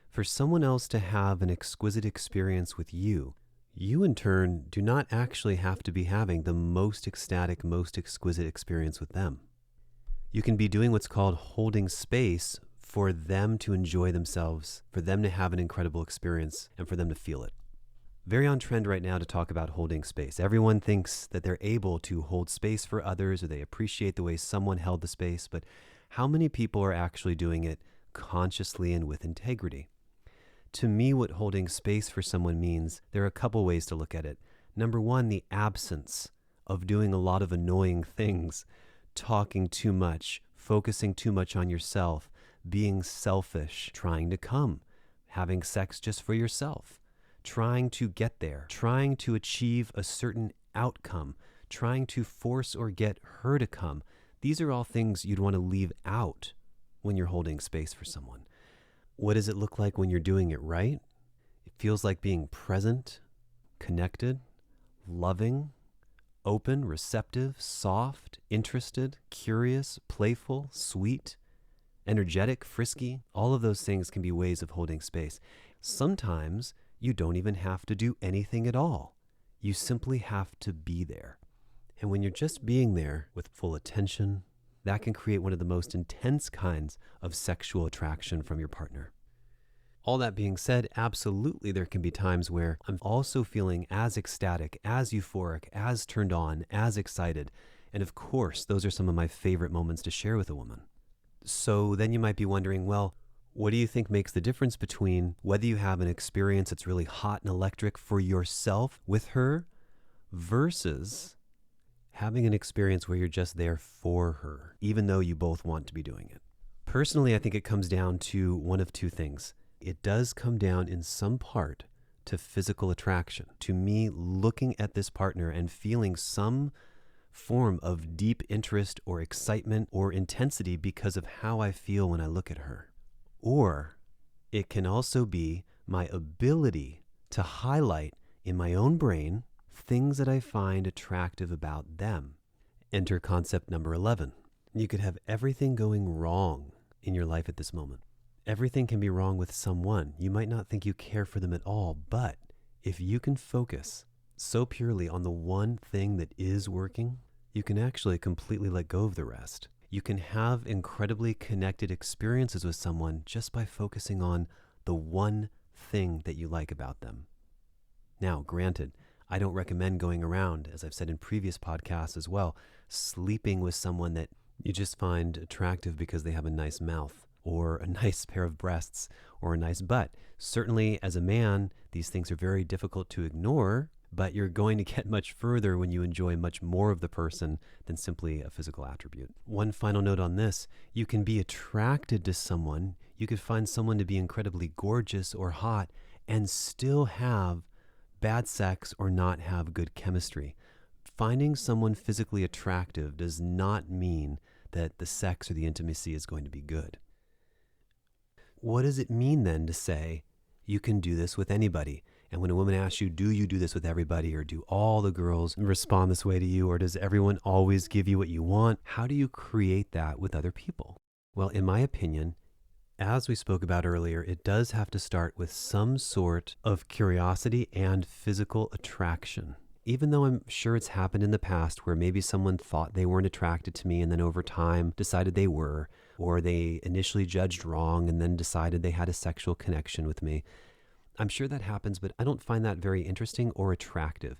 For someone else to have an exquisite experience with you, you in turn do not actually have to be having the most ecstatic, most exquisite experience with them. You can be doing what's called holding space for them to enjoy themselves, for them to have an incredible experience, and for them to feel it. Very on trend right now to talk about holding space. Everyone thinks that they're able to hold space for others, or they appreciate the way someone held the space, but how many people are actually doing it consciously and with integrity? To me, what holding space for someone means, there are a couple ways to look at it. Number one, the absence of doing a lot of annoying things, talking too much, focusing too much on yourself, being selfish, trying to come, having sex just for yourself, trying to get there, trying to achieve a certain outcome, trying to force or get her to come. These are all things you'd want to leave out when you're holding space for someone. What does it look like when you're doing it right? It feels like being present, connected, loving, open, receptive, soft, interested, curious, playful, sweet, energetic, frisky. All of those things can be ways of holding space. Sometimes you don't even have to do anything at all. You simply have to be there. And when you're just being there with full attention, that can create one of the most intense kinds of sexual attraction from your partner. All that being said, absolutely there can be times where I'm also feeling as ecstatic, as euphoric, as turned on, as excited. And of course, those are some of my favorite moments to share with a woman. So then you might be wondering, well, what do you think makes the difference between whether you have an experience that's really hot and electric for yourself with her versus having an experience where you're just there for her, even though you both want to be doing it? Personally, I think it comes down to one of two things. It does come down in some part to physical attraction, to me looking at this partner and feeling some form of deep interest or excitement or intensity because of how I feel when I look at her. Or it can also be my ability to highlight in my own brain things that I find attractive about them. Enter concept number 11. You could have everything going wrong in your life at this moment. Everything can be wrong with someone. You might not think you care for them at all, but if you can focus so purely on the one thing that is working, you can actually completely let go of the rest. You can have incredibly connected experiences with someone just by focusing on the one thing that you like about them. Now, granted, I don't recommend going around, as I've said in previous podcasts as well, sleeping with someone that you just find attractive because they have a nice mouth or a nice pair of breasts or a nice butt. Certainly, as a man, these things are very difficult to ignore, but you're going to get much further when you enjoy much more of the person than simply a physical attribute. One final note on this, you can be attracted to someone, you could find someone to be incredibly gorgeous or hot and still have bad sex or not have good chemistry. Finding someone physically attractive does not mean that the sex or the intimacy is going to be good. What does it mean then to say you can do this with anybody? And when a woman asks you, do you do this with everybody, or do all the girls respond this way to you, or does everyone always give you what you want? How do you create that with other people? Well, in my opinion, as we spoke about earlier, it does have to start with some sort of curiosity and physical attraction. Even though I'm sure it's happened in the past where maybe someone thought they weren't attracted to me and then over time decided they were, or they initially judged wrong and then decided they had a sexual connection with me. I'm sure that happens, but I don't find that very interesting or attractive.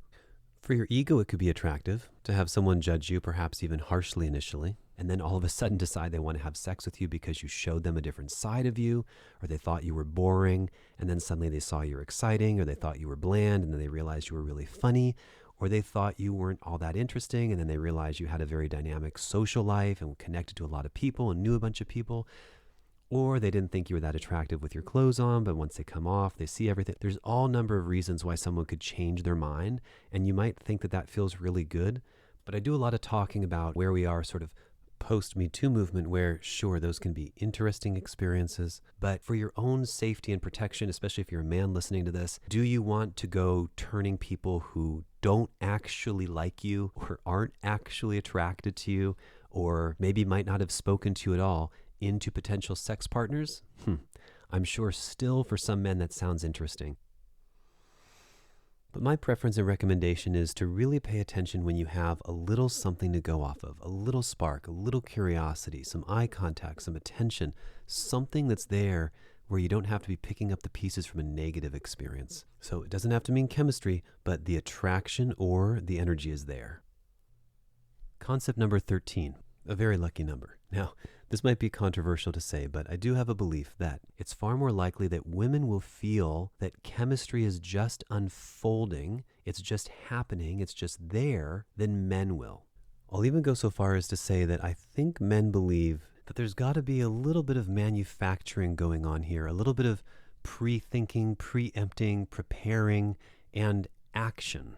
For your ego, it could be attractive to have someone judge you, perhaps even harshly initially, and then all of a sudden decide they want to have sex with you because you showed them a different side of you, or they thought you were boring, and then suddenly they saw you were exciting, or they thought you were bland, and then they realized you were really funny, or they thought you weren't all that interesting, and then they realized you had a very dynamic social life and connected to a lot of people and knew a bunch of people. Or they didn't think you were that attractive with your clothes on, but once they come off, they see everything. There's all number of reasons why someone could change their mind, and you might think that that feels really good. But I do a lot of talking about where we are sort of post-Me Too movement, where sure, those can be interesting experiences, but for your own safety and protection, especially if you're a man listening to this, do you want to go turning people who don't actually like you or aren't actually attracted to you, or maybe might not have spoken to you at all, into potential sex partners? I'm sure still for some men that sounds interesting. But my preference and recommendation is to really pay attention when you have a little something to go off of, a little spark, a little curiosity, some eye contact, some attention, something that's there where you don't have to be picking up the pieces from a negative experience. So it doesn't have to mean chemistry, but the attraction or the energy is there. Concept number 13, a very lucky number. Now, this might be controversial to say, but I do have a belief that it's far more likely that women will feel that chemistry is just unfolding, it's just happening, it's just there, than men will. I'll even go so far as to say that I think men believe that there's got to be a little bit of manufacturing going on here, a little bit of pre-thinking, preempting, preparing, and action.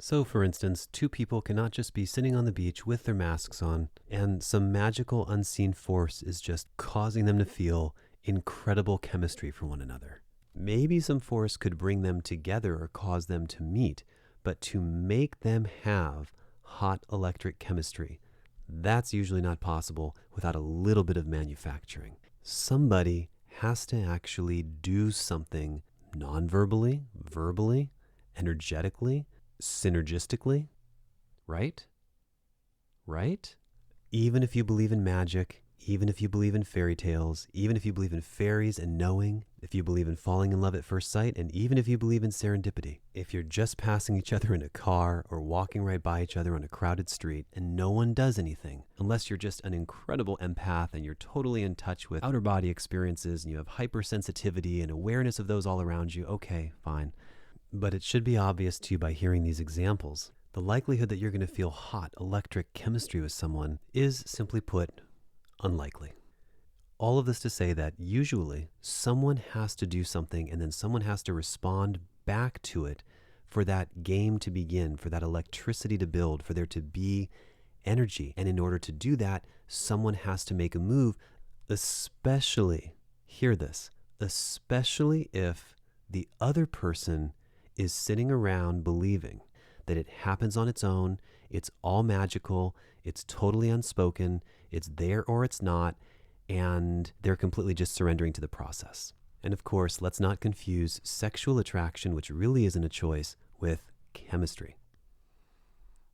So, for instance, two people cannot just be sitting on the beach with their masks on, and some magical unseen force is just causing them to feel incredible chemistry for one another. Maybe some force could bring them together or cause them to meet, but to make them have hot electric chemistry, that's usually not possible without a little bit of manufacturing. Somebody has to actually do something non-verbally, verbally, energetically, synergistically, right? Right? Even if you believe in magic, even if you believe in fairy tales, even if you believe in fairies and knowing, if you believe in falling in love at first sight, and even if you believe in serendipity, if you're just passing each other in a car or walking right by each other on a crowded street and no one does anything, unless you're just an incredible empath and you're totally in touch with outer body experiences and you have hypersensitivity and awareness of those all around you, okay, fine. But it should be obvious to you by hearing these examples. The likelihood that you're going to feel hot, electric chemistry with someone is, simply put, unlikely. All of this to say that usually someone has to do something and then someone has to respond back to it for that game to begin, for that electricity to build, for there to be energy. And in order to do that, someone has to make a move, especially, hear this, especially if the other person is sitting around believing that it happens on its own, it's all magical, it's totally unspoken, it's there or it's not, and they're completely just surrendering to the process. And of course, let's not confuse sexual attraction, which really isn't a choice, with chemistry.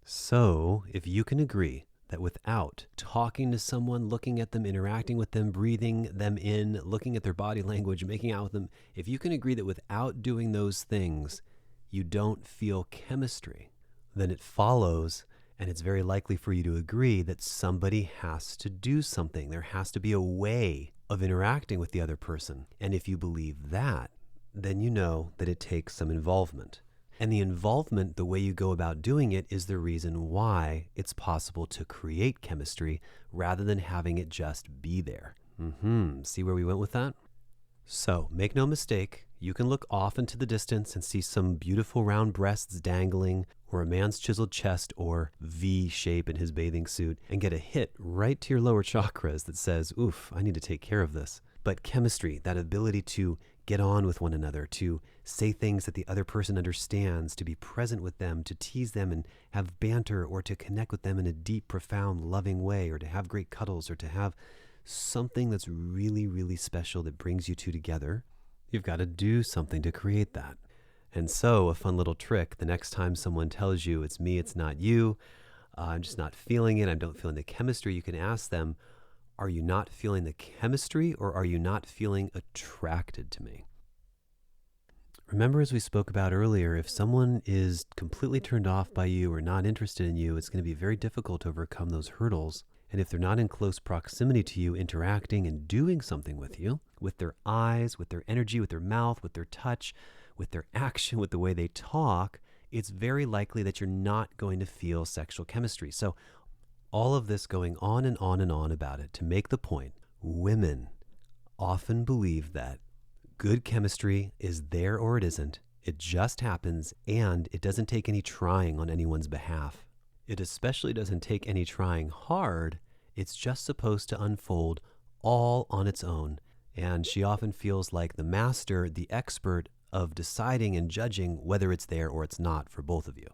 So, if you can agree that without talking to someone, looking at them, interacting with them, breathing them in, looking at their body language, making out with them, if you can agree that without doing those things, you don't feel chemistry, then it follows, and it's very likely for you to agree, that somebody has to do something. There has to be a way of interacting with the other person. And if you believe that, then you know that it takes some involvement. And the involvement, the way you go about doing it, is the reason why it's possible to create chemistry rather than having it just be there. See where we went with that? So, make no mistake, you can look off into the distance and see some beautiful round breasts dangling, or a man's chiseled chest or V shape in his bathing suit, and get a hit right to your lower chakras that says, oof, I need to take care of this. But chemistry, that ability to get on with one another, to say things that the other person understands, to be present with them, to tease them and have banter, or to connect with them in a deep, profound, loving way, or to have great cuddles, or to have something that's really, really special that brings you two together, you've got to do something to create that. And so a fun little trick, the next time someone tells you it's me, it's not you, I'm just not feeling it, I don't feel the chemistry, you can ask them, are you not feeling the chemistry, or are you not feeling attracted to me? Remember, as we spoke about earlier, if someone is completely turned off by you or not interested in you, it's going to be very difficult to overcome those hurdles. And if they're not in close proximity to you, interacting and doing something with you, with their eyes, with their energy, with their mouth, with their touch, with their action, with the way they talk, it's very likely that you're not going to feel sexual chemistry. So all of this going on and on and on about it to make the point, women often believe that good chemistry is there or it isn't. It just happens, and it doesn't take any trying on anyone's behalf. It especially doesn't take any trying hard. It's just supposed to unfold all on its own. And she often feels like the master, the expert of deciding and judging whether it's there or it's not for both of you.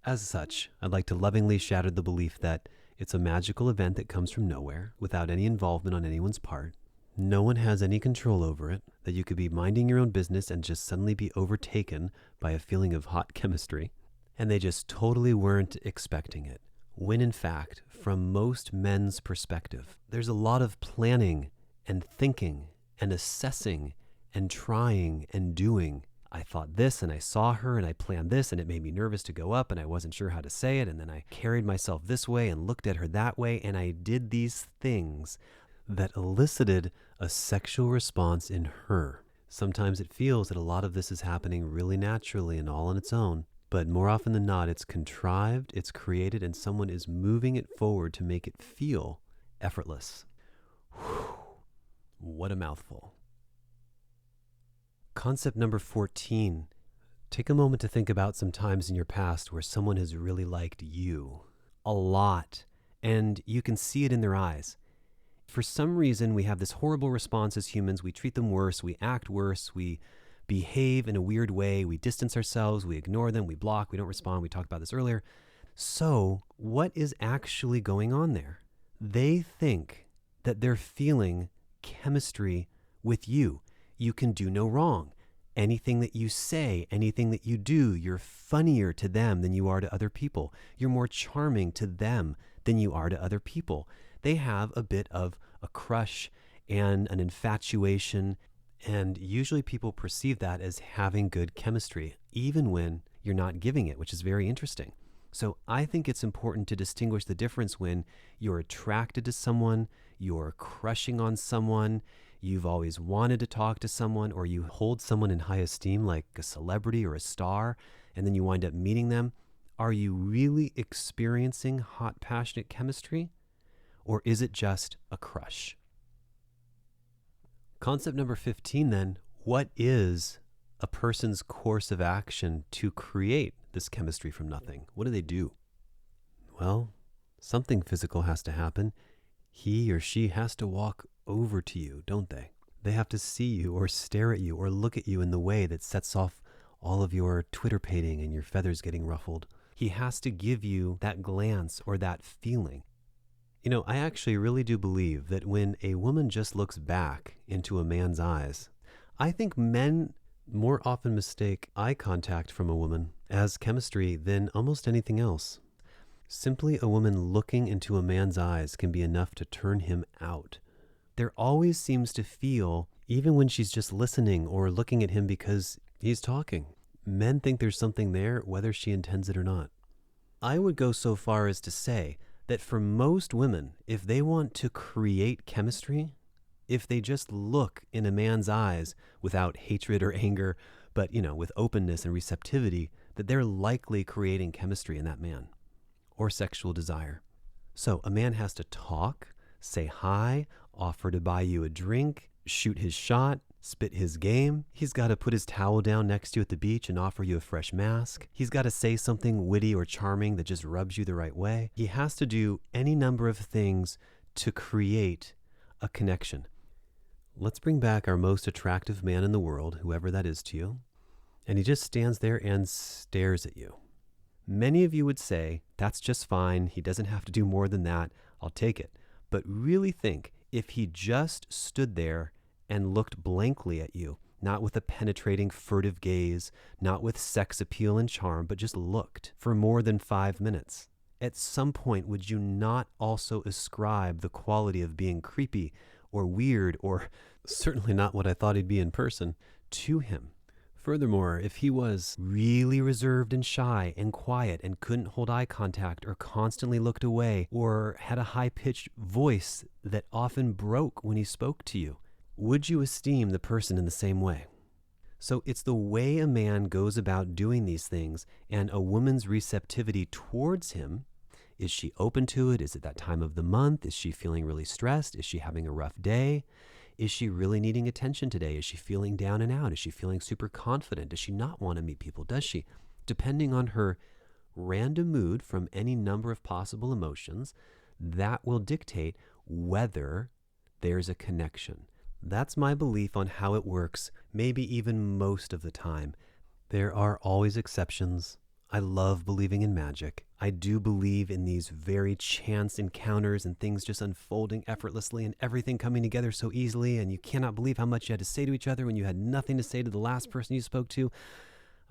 As such, I'd like to lovingly shatter the belief that it's a magical event that comes from nowhere without any involvement on anyone's part. No one has any control over it, that you could be minding your own business and just suddenly be overtaken by a feeling of hot chemistry. And they just totally weren't expecting it. When in fact, from most men's perspective, there's a lot of planning and thinking and assessing and trying and doing. I thought this and I saw her and I planned this and it made me nervous to go up and I wasn't sure how to say it, and then I carried myself this way and looked at her that way, and I did these things that elicited a sexual response in her. Sometimes it feels that a lot of this is happening really naturally and all on its own. But more often than not, it's contrived, it's created, and someone is moving it forward to make it feel effortless. Whew. What a mouthful. Concept number 14. Take a moment to think about some times in your past where someone has really liked you a lot, and you can see it in their eyes. For some reason, we have this horrible response as humans. We treat them worse, we act worse, we behave in a weird way, we distance ourselves, we ignore them, we block, we don't respond. We talked about this earlier. So what is actually going on there? They think that they're feeling chemistry with you. You can do no wrong. Anything that you say, anything that you do, you're funnier to them than you are to other people. You're more charming to them than you are to other people. They have a bit of a crush and an infatuation, and usually people perceive that as having good chemistry, even when you're not giving it, which is very interesting. So I think it's important to distinguish the difference when you're attracted to someone, you're crushing on someone, you've always wanted to talk to someone, or you hold someone in high esteem like a celebrity or a star, and then you wind up meeting them. Are you really experiencing hot, passionate chemistry? Or is it just a crush? Concept number 15 then, what is a person's course of action to create this chemistry from nothing? What do they do? Well, something physical has to happen. He or she has to walk over to you, don't they? They have to see you or stare at you or look at you in the way that sets off all of your twitter-pating and your feathers getting ruffled. He has to give you that glance or that feeling. You know, I actually really do believe that when a woman just looks back into a man's eyes, I think men more often mistake eye contact from a woman as chemistry than almost anything else. Simply a woman looking into a man's eyes can be enough to turn him out. There always seems to feel, even when she's just listening or looking at him because he's talking, men think there's something there, whether she intends it or not. I would go so far as to say that for most women, if they want to create chemistry, if they just look in a man's eyes without hatred or anger, but, with openness and receptivity, that they're likely creating chemistry in that man or sexual desire. So a man has to talk, say hi, offer to buy you a drink, shoot his shot, spit his game. He's got to put his towel down next to you at the beach and offer you a fresh mask. He's got to say something witty or charming that just rubs you the right way. He has to do any number of things to create a connection. Let's bring back our most attractive man in the world, whoever that is to you, and he just stands there and stares at you. Many of you would say, that's just fine. He doesn't have to do more than that. I'll take it. But really think, if he just stood there and looked blankly at you, not with a penetrating, furtive gaze, not with sex appeal and charm, but just looked for more than 5 minutes, at some point would you not also ascribe the quality of being creepy or weird, or certainly not what I thought he'd be in person, to him? Furthermore, if he was really reserved and shy and quiet and couldn't hold eye contact or constantly looked away or had a high-pitched voice that often broke when he spoke to you, would you esteem the person in the same way? So it's the way a man goes about doing these things and a woman's receptivity towards him. Is she open to it? Is it that time of the month? Is she feeling really stressed? Is she having a rough day? Is she really needing attention today? Is she feeling down and out? Is she feeling super confident? Does she not want to meet people? Does she? Depending on her random mood from any number of possible emotions, that will dictate whether there's a connection. That's my belief on how it works, maybe even most of the time. There are always exceptions. I love believing in magic. I do believe in these very chance encounters and things just unfolding effortlessly and everything coming together so easily, and you cannot believe how much you had to say to each other when you had nothing to say to the last person you spoke to.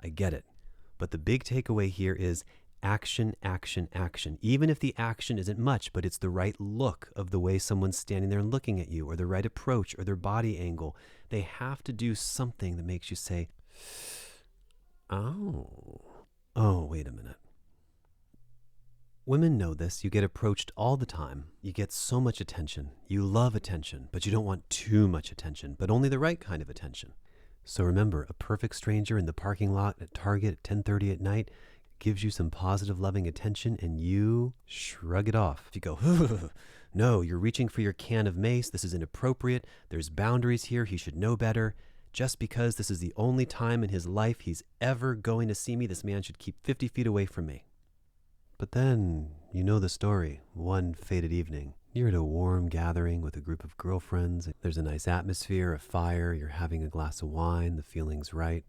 I get it. But the big takeaway here is action, action, action. Even if the action isn't much, but it's the right look of the way someone's standing there and looking at you, or the right approach, or their body angle, they have to do something that makes you say, oh, wait a minute. Women know this. You get approached all the time. You get so much attention. You love attention, but you don't want too much attention, but only the right kind of attention. So remember, a perfect stranger in the parking lot at Target at 10:30 at night gives you some positive, loving attention, and you shrug it off. You go, no, you're reaching for your can of mace. This is inappropriate. There's boundaries here. He should know better. Just because this is the only time in his life he's ever going to see me, this man should keep 50 feet away from me. But then, you know the story. One fated evening, you're at a warm gathering with a group of girlfriends. There's a nice atmosphere, a fire, you're having a glass of wine, the feeling's right.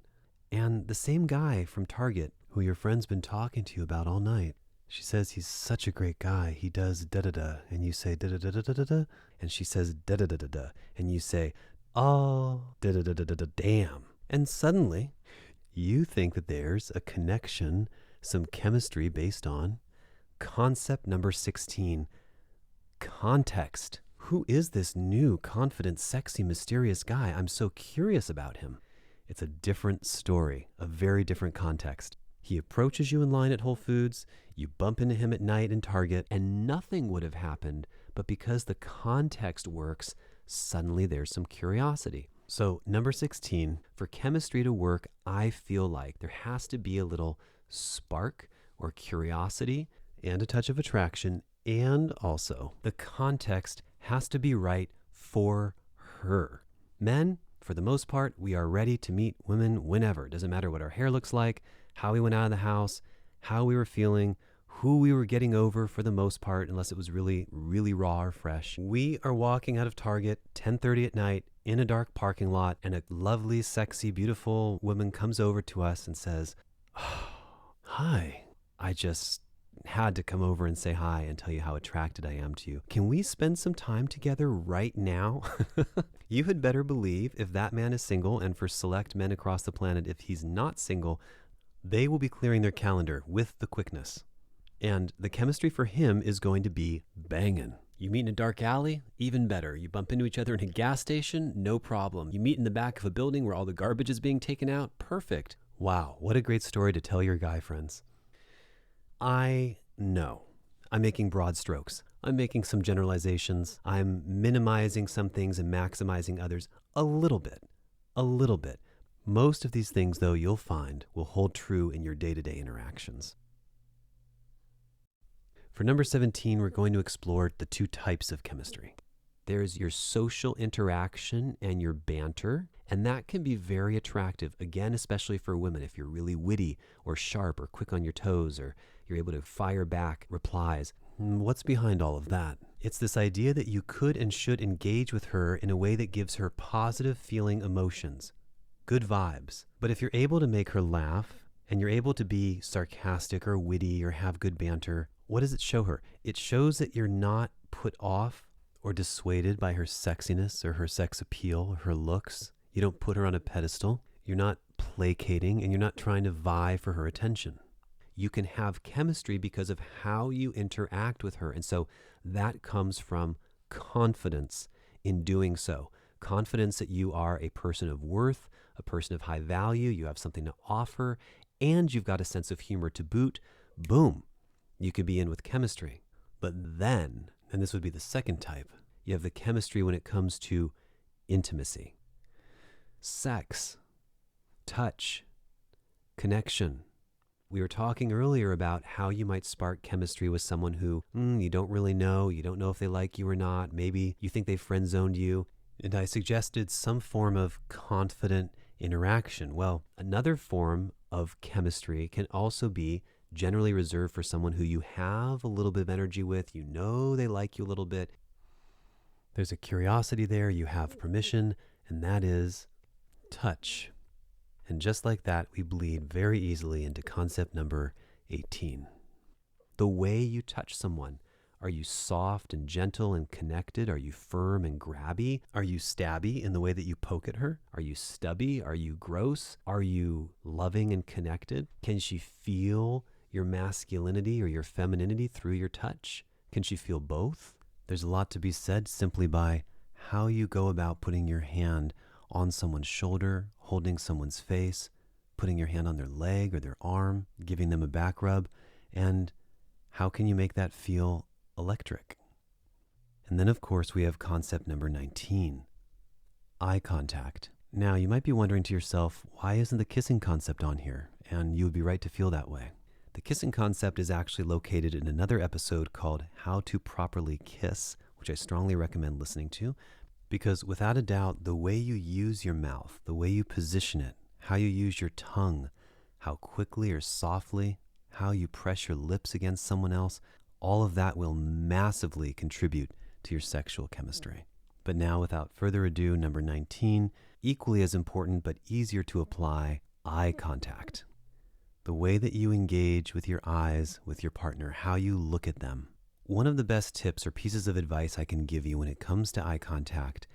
And the same guy from Target, who your friend's been talking to you about all night, she says he's such a great guy. He does da-da-da, and you say da-da-da-da-da-da, and she says da-da-da-da-da, and you say, oh, da-da-da-da-da-da, damn. And suddenly, you think that there's a connection, some chemistry based on concept number 16, context. Who is this new, confident, sexy, mysterious guy? I'm so curious about him. It's a different story, a very different context. He approaches you in line at Whole Foods, you bump into him at night in Target, and nothing would have happened, but because the context works, suddenly there's some curiosity. So number 16, for chemistry to work, I feel like there has to be a little spark or curiosity and a touch of attraction, and also the context has to be right for her. Men, for the most part, we are ready to meet women whenever. It doesn't matter what our hair looks like, how we went out of the house, how we were feeling, who we were getting over for the most part, unless it was really, really raw or fresh. We are walking out of Target 10:30 at night in a dark parking lot, and a lovely, sexy, beautiful woman comes over to us and says, oh, hi, I just had to come over and say hi and tell you how attracted I am to you. Can we spend some time together right now? You had better believe if that man is single, and for select men across the planet, if he's not single, they will be clearing their calendar with the quickness. And the chemistry for him is going to be banging. You meet in a dark alley, even better. You bump into each other in a gas station, no problem. You meet in the back of a building where all the garbage is being taken out, perfect. Wow, what a great story to tell your guy friends. I know I'm making broad strokes. I'm making some generalizations. I'm minimizing some things and maximizing others a little bit. Most of these things, though, you'll find will hold true in your day-to-day interactions. For number 17, we're going to explore the two types of chemistry. There's your social interaction and your banter, and that can be very attractive, again, especially for women. If you're really witty or sharp or quick on your toes, or you're able to fire back replies. What's behind all of that? It's this idea that you could and should engage with her in a way that gives her positive feeling emotions, good vibes. But if you're able to make her laugh, and you're able to be sarcastic or witty or have good banter, what does it show her? It shows that you're not put off or dissuaded by her sexiness or her sex appeal or her looks. You don't put her on a pedestal. You're not placating, and you're not trying to vie for her attention. You can have chemistry because of how you interact with her. And so that comes from confidence in doing so. Confidence that you are a person of worth, a person of high value, you have something to offer, and you've got a sense of humor to boot. Boom, you could be in with chemistry. But then, and this would be the second type, you have the chemistry when it comes to intimacy, sex, touch, connection. We were talking earlier about how you might spark chemistry with someone who you don't really know. You don't know if they like you or not. Maybe you think they friend-zoned you. And I suggested some form of confident interaction. Well, another form of chemistry can also be generally reserved for someone who you have a little bit of energy with. You know they like you a little bit. There's a curiosity there. You have permission, and that is touch. And just like that, we bleed very easily into concept number 18. The way you touch someone. Are you soft and gentle and connected? Are you firm and grabby? Are you stabby in the way that you poke at her? Are you stubby? Are you gross? Are you loving and connected? Can she feel your masculinity or your femininity through your touch? Can she feel both? There's a lot to be said simply by how you go about putting your hand on someone's shoulder, holding someone's face, putting your hand on their leg or their arm, giving them a back rub, and how can you make that feel electric? And then, of course, we have concept number 19, eye contact. Now, you might be wondering to yourself, why isn't the kissing concept on here? And you would be right to feel that way. The kissing concept is actually located in another episode called How to Properly Kiss, which I strongly recommend listening to, because without a doubt, the way you use your mouth, the way you position it, how you use your tongue, how quickly or softly, how you press your lips against someone else, all of that will massively contribute to your sexual chemistry. But now, without further ado, number 19, equally as important but easier to apply, eye contact. The way that you engage with your eyes with your partner, how you look at them. One of the best tips or pieces of advice I can give you when it comes to eye contact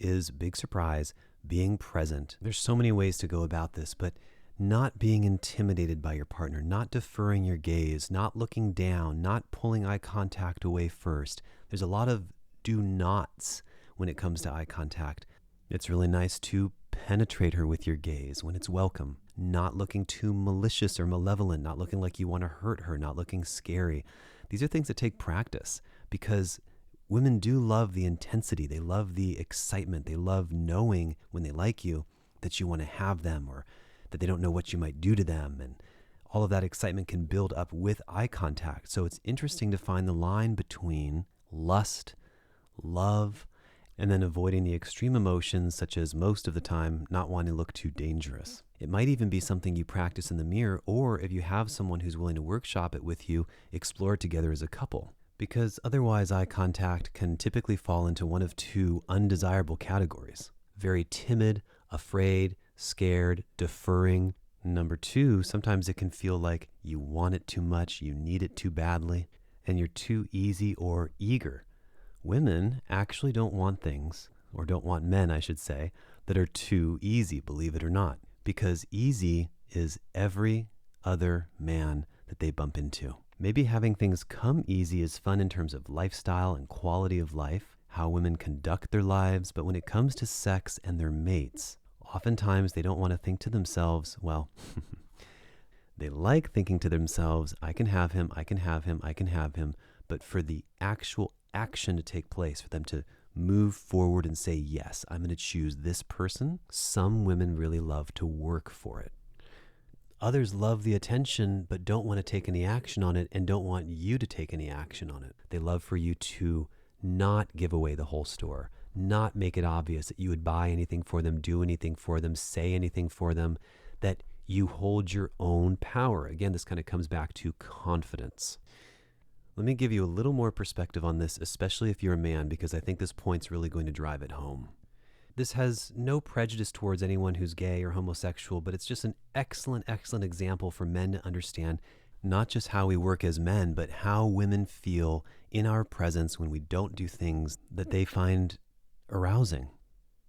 is, big surprise, being present. There's so many ways to go about this, but not being intimidated by your partner, not deferring your gaze, not looking down, not pulling eye contact away first. There's a lot of do nots when it comes to eye contact. It's really nice to penetrate her with your gaze when it's welcome, not looking too malicious or malevolent, not looking like you want to hurt her, not looking scary. These are things that take practice because women do love the intensity. They love the excitement. They love knowing when they like you that you want to have them or that they don't know what you might do to them. And all of that excitement can build up with eye contact. So it's interesting to find the line between lust, love, and then avoiding the extreme emotions, such as most of the time not wanting to look too dangerous. It might even be something you practice in the mirror, or if you have someone who's willing to workshop it with you, explore it together as a couple. Because otherwise eye contact can typically fall into one of two undesirable categories. Very timid, afraid, scared, deferring. Number two, sometimes it can feel like you want it too much, you need it too badly, and you're too easy or eager. Women actually don't want things, or don't want men, I should say, that are too easy, believe it or not, because easy is every other man that they bump into. Maybe having things come easy is fun in terms of lifestyle and quality of life, how women conduct their lives, but when it comes to sex and their mates, oftentimes they don't want to think to themselves, well, they like thinking to themselves, I can have him, I can have him, I can have him, but for the actual action to take place, for them to move forward and say, yes, I'm going to choose this person, some women really love to work for it. Others love the attention, but don't want to take any action on it and don't want you to take any action on it. They love for you to not give away the whole store, not make it obvious that you would buy anything for them, do anything for them, say anything for them, that you hold your own power. Again, this kind of comes back to confidence. Let me give you a little more perspective on this, especially if you're a man, because I think this point's really going to drive it home. This has no prejudice towards anyone who's gay or homosexual, but it's just an excellent, excellent example for men to understand not just how we work as men, but how women feel in our presence when we don't do things that they find arousing.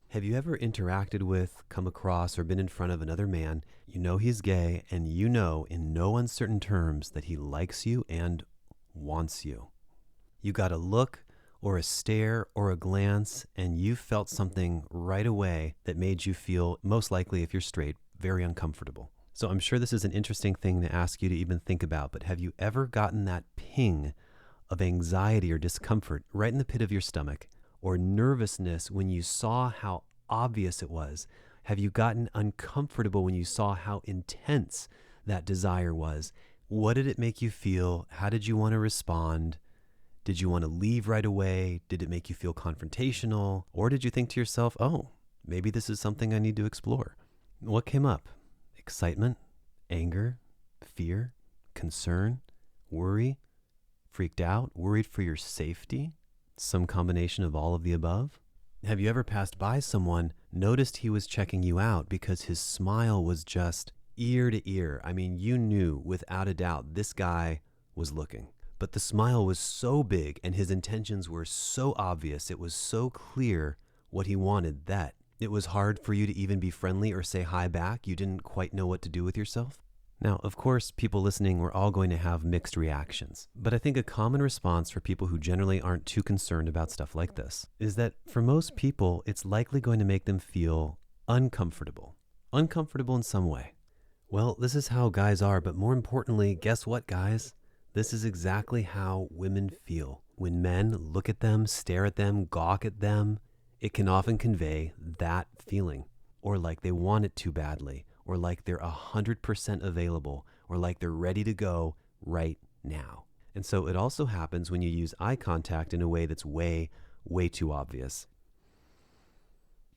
Have you ever interacted with, come across, or been in front of another man, you know he's gay, and you know in no uncertain terms that he likes you and wants you? You got a look or a stare or a glance, and you felt something right away that made you feel, most likely if you're straight, very uncomfortable. So I'm sure this is an interesting thing to ask you to even think about, but have you ever gotten that ping of anxiety or discomfort right in the pit of your stomach, or nervousness when you saw how obvious it was? Have you gotten uncomfortable when you saw how intense that desire was? What did it make you feel? How did you want to respond? Did you want to leave right away? Did it make you feel confrontational? Or did you think to yourself, oh, maybe this is something I need to explore? What came up? Excitement, anger, fear, concern, worry, freaked out, worried for your safety? Some combination of all of the above? Have you ever passed by someone, noticed he was checking you out because his smile was just ear to ear? I mean, you knew without a doubt this guy was looking. But the smile was so big and his intentions were so obvious, it was so clear what he wanted that it was hard for you to even be friendly or say hi back. You didn't quite know what to do with yourself. Now, of course, people listening, we're all going to have mixed reactions. But I think a common response for people who generally aren't too concerned about stuff like this is that for most people, it's likely going to make them feel uncomfortable. Uncomfortable in some way. Well, this is how guys are, but more importantly, guess what, guys? This is exactly how women feel. When men look at them, stare at them, gawk at them, it can often convey that feeling, or like they want it too badly, or like they're 100% available, or like they're ready to go right now. And so it also happens when you use eye contact in a way that's way, way too obvious.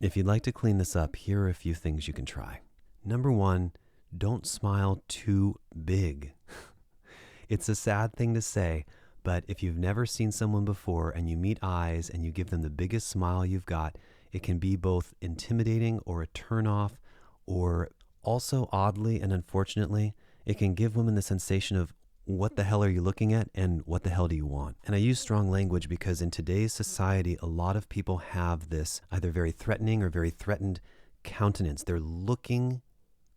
If you'd like to clean this up, here are a few things you can try. Number one, don't smile too big. It's a sad thing to say, but if you've never seen someone before and you meet eyes and you give them the biggest smile you've got, it can be both intimidating or a turnoff, or also oddly and unfortunately, it can give women the sensation of what the hell are you looking at and what the hell do you want? And I use strong language because in today's society, a lot of people have this either very threatening or very threatened countenance. They're looking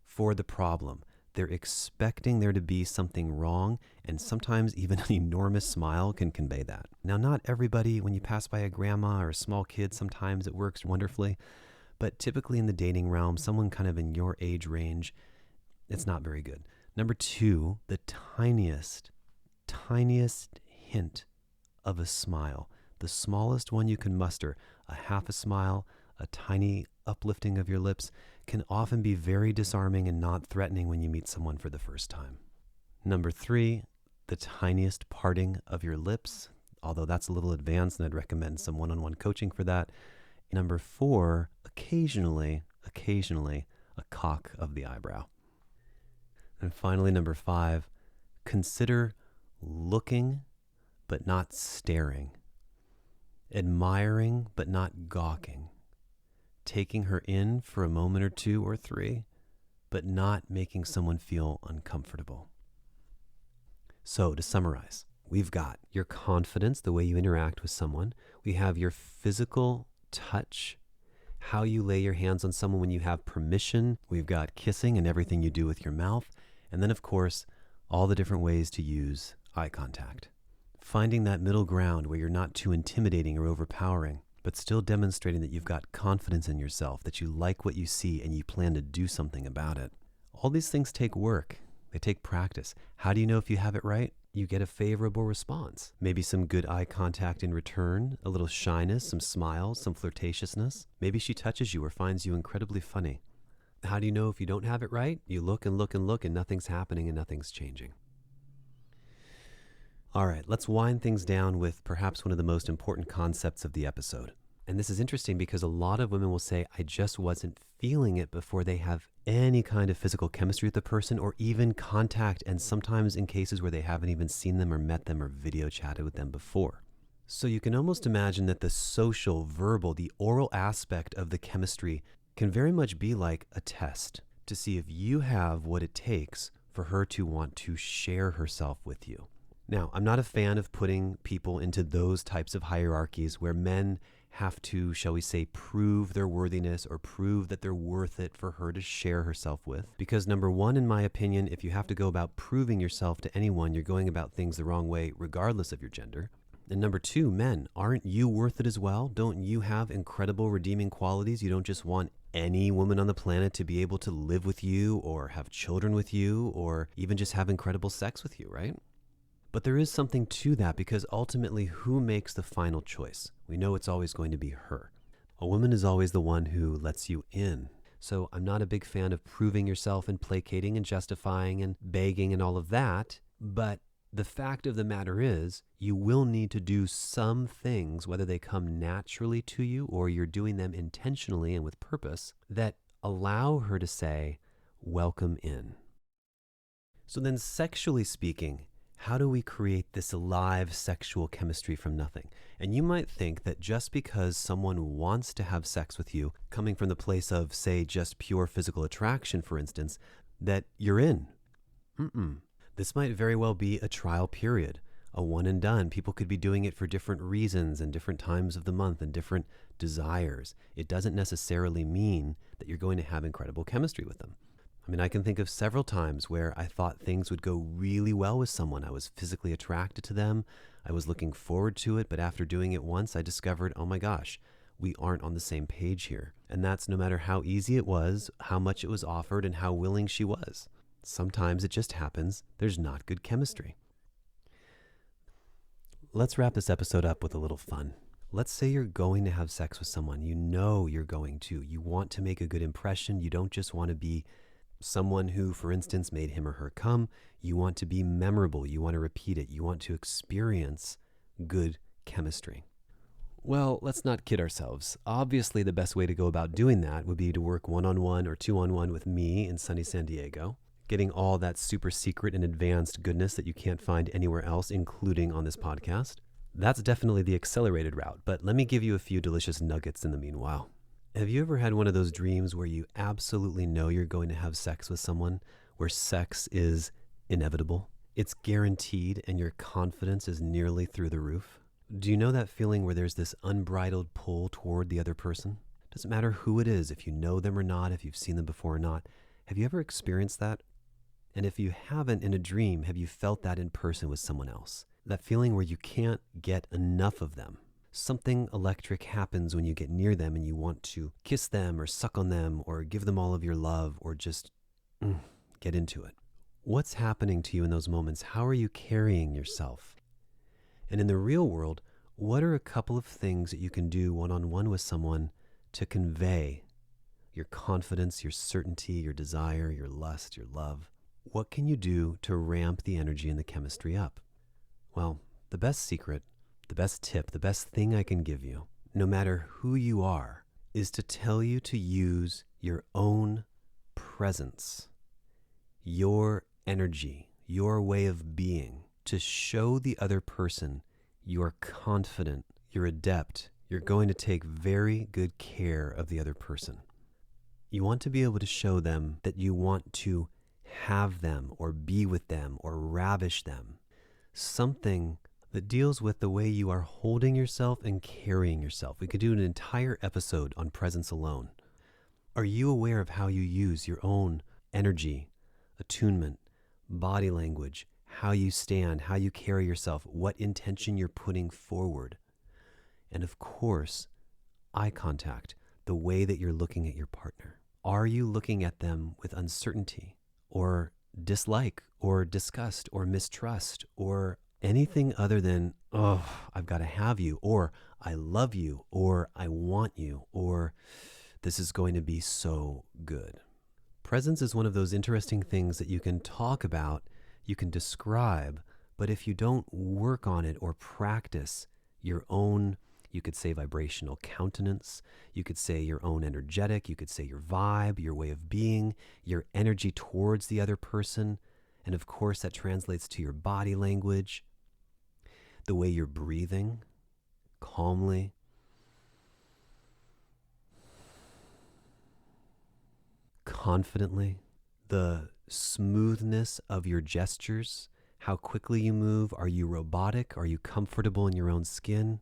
for the problem. They're expecting there to be something wrong, and sometimes even an enormous smile can convey that. Now, not everybody, when you pass by a grandma or a small kid, sometimes it works wonderfully, but typically in the dating realm, someone kind of in your age range, it's not very good. Number 2, the tiniest hint of a smile, the smallest one you can muster, a half a smile, a tiny uplifting of your lips, can often be very disarming and not threatening when you meet someone for the first time. Number 3, the tiniest parting of your lips, although that's a little advanced and I'd recommend some one-on-one coaching for that. Number 4, occasionally, a cock of the eyebrow. And finally, number 5, consider looking but not staring, admiring but not gawking, taking her in for a moment or 2 or 3, but not making someone feel uncomfortable. So to summarize, we've got your confidence, the way you interact with someone. We have your physical touch, how you lay your hands on someone when you have permission. We've got kissing and everything you do with your mouth. And then, of course, all the different ways to use eye contact. Finding that middle ground where you're not too intimidating or overpowering, but still demonstrating that you've got confidence in yourself, that you like what you see and you plan to do something about it. All these things take work. They take practice. How do you know if you have it right? You get a favorable response. Maybe some good eye contact in return, a little shyness, some smiles, some flirtatiousness. Maybe she touches you or finds you incredibly funny. How do you know if you don't have it right? You look and look and look and nothing's happening and nothing's changing. All right, let's wind things down with perhaps one of the most important concepts of the episode. And this is interesting because a lot of women will say, I just wasn't feeling it before they have any kind of physical chemistry with the person or even contact, and sometimes in cases where they haven't even seen them or met them or video chatted with them before. So you can almost imagine that the social, verbal, the oral aspect of the chemistry can very much be like a test to see if you have what it takes for her to want to share herself with you. Now, I'm not a fan of putting people into those types of hierarchies where men have to, shall we say, prove their worthiness or prove that they're worth it for her to share herself with. Because number one, in my opinion, if you have to go about proving yourself to anyone, you're going about things the wrong way, regardless of your gender. And number two, men, aren't you worth it as well? Don't you have incredible redeeming qualities? You don't just want any woman on the planet to be able to live with you or have children with you or even just have incredible sex with you, right? But there is something to that because ultimately, who makes the final choice? We know it's always going to be her. A woman is always the one who lets you in. So I'm not a big fan of proving yourself and placating and justifying and begging and all of that. But the fact of the matter is, you will need to do some things, whether they come naturally to you or you're doing them intentionally and with purpose, that allow her to say, welcome in. So then, sexually speaking, how do we create this live sexual chemistry from nothing? And you might think that just because someone wants to have sex with you, coming from the place of, say, just pure physical attraction, for instance, that you're in. This might very well be a trial period, a one and done. People could be doing it for different reasons and different times of the month and different desires. It doesn't necessarily mean that you're going to have incredible chemistry with them. I mean, I can think of several times where I thought things would go really well with someone. I was physically attracted to them. I was looking forward to it. But after doing it once, I discovered, oh my gosh, we aren't on the same page here. And that's no matter how easy it was, how much it was offered, and how willing she was. Sometimes it just happens. There's not good chemistry. Let's wrap this episode up with a little fun. Let's say you're going to have sex with someone. You know you're going to. You want to make a good impression. You don't just want to be someone who, for instance, made him or her come. You want to be memorable. You want to repeat it. You want to experience good chemistry. Well, let's not kid ourselves. Obviously, the best way to go about doing that would be to work one-on-one or two-on-one with me in sunny San Diego, getting all that super secret and advanced goodness that you can't find anywhere else, including on this podcast. That's definitely the accelerated route, but let me give you a few delicious nuggets in the meanwhile. Have you ever had one of those dreams where you absolutely know you're going to have sex with someone, where sex is inevitable? It's guaranteed and your confidence is nearly through the roof? Do you know that feeling where there's this unbridled pull toward the other person? Doesn't matter who it is, if you know them or not, if you've seen them before or not. Have you ever experienced that? And if you haven't in a dream, have you felt that in person with someone else? That feeling where you can't get enough of them. Something electric happens when you get near them and you want to kiss them or suck on them or give them all of your love or just get into it. What's happening to you in those moments? How are you carrying yourself? And in the real world, what are a couple of things that you can do one-on-one with someone to convey your confidence, your certainty, your desire, your lust, your love? What can you do to ramp the energy and the chemistry up? Well, the best secret, the best tip, the best thing I can give you, no matter who you are, is to tell you to use your own presence, your energy, your way of being, to show the other person you're confident, you're adept, you're going to take very good care of the other person. You want to be able to show them that you want to have them or be with them or ravish them. Something that deals with the way you are holding yourself and carrying yourself. We could do an entire episode on presence alone. Are you aware of how you use your own energy, attunement, body language, how you stand, how you carry yourself, what intention you're putting forward? And of course, eye contact, the way that you're looking at your partner. Are you looking at them with uncertainty or dislike or disgust or mistrust or anything other than, oh, I've got to have you, or I love you, or I want you, or this is going to be so good? Presence is one of those interesting things that you can talk about, you can describe, but if you don't work on it or practice your own, you could say vibrational countenance, you could say your own energetic, you could say your vibe, your way of being, your energy towards the other person, and of course that translates to your body language, the way you're breathing calmly, confidently, the smoothness of your gestures, how quickly you move. Are you robotic? Are you comfortable in your own skin?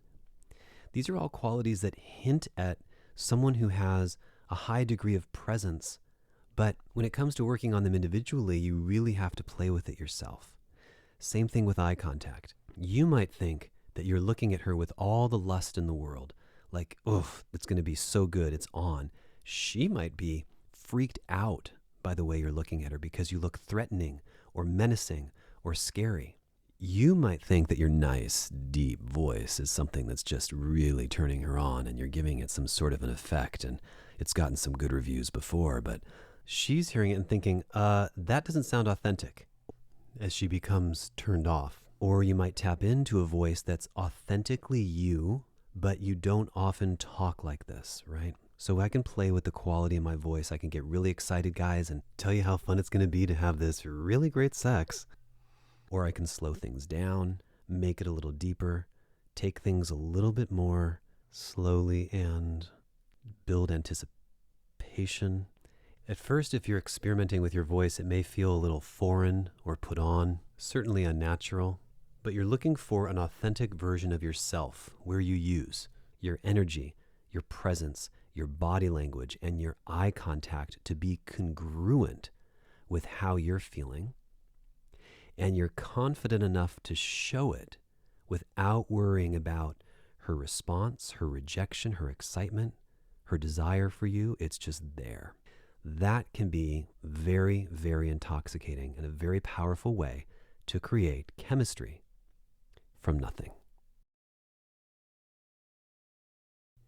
These are all qualities that hint at someone who has a high degree of presence, but when it comes to working on them individually, you really have to play with it yourself. Same thing with eye contact. You might think that you're looking at her with all the lust in the world, like, oof, it's going to be so good, it's on. She might be freaked out by the way you're looking at her because you look threatening or menacing or scary. You might think that your nice, deep voice is something that's just really turning her on and you're giving it some sort of an effect and it's gotten some good reviews before, but she's hearing it and thinking, that doesn't sound authentic, as she becomes turned off. Or you might tap into a voice that's authentically you, but you don't often talk like this, right? So I can play with the quality of my voice. I can get really excited, guys, and tell you how fun it's going to be to have this really great sex. Or I can slow things down, make it a little deeper, take things a little bit more slowly and build anticipation. At first, if you're experimenting with your voice, it may feel a little foreign or put on, certainly unnatural, but you're looking for an authentic version of yourself where you use your energy, your presence, your body language, and your eye contact to be congruent with how you're feeling. And you're confident enough to show it without worrying about her response, her rejection, her excitement, her desire for you. It's just there. That can be very, very intoxicating and a very powerful way to create chemistry from nothing.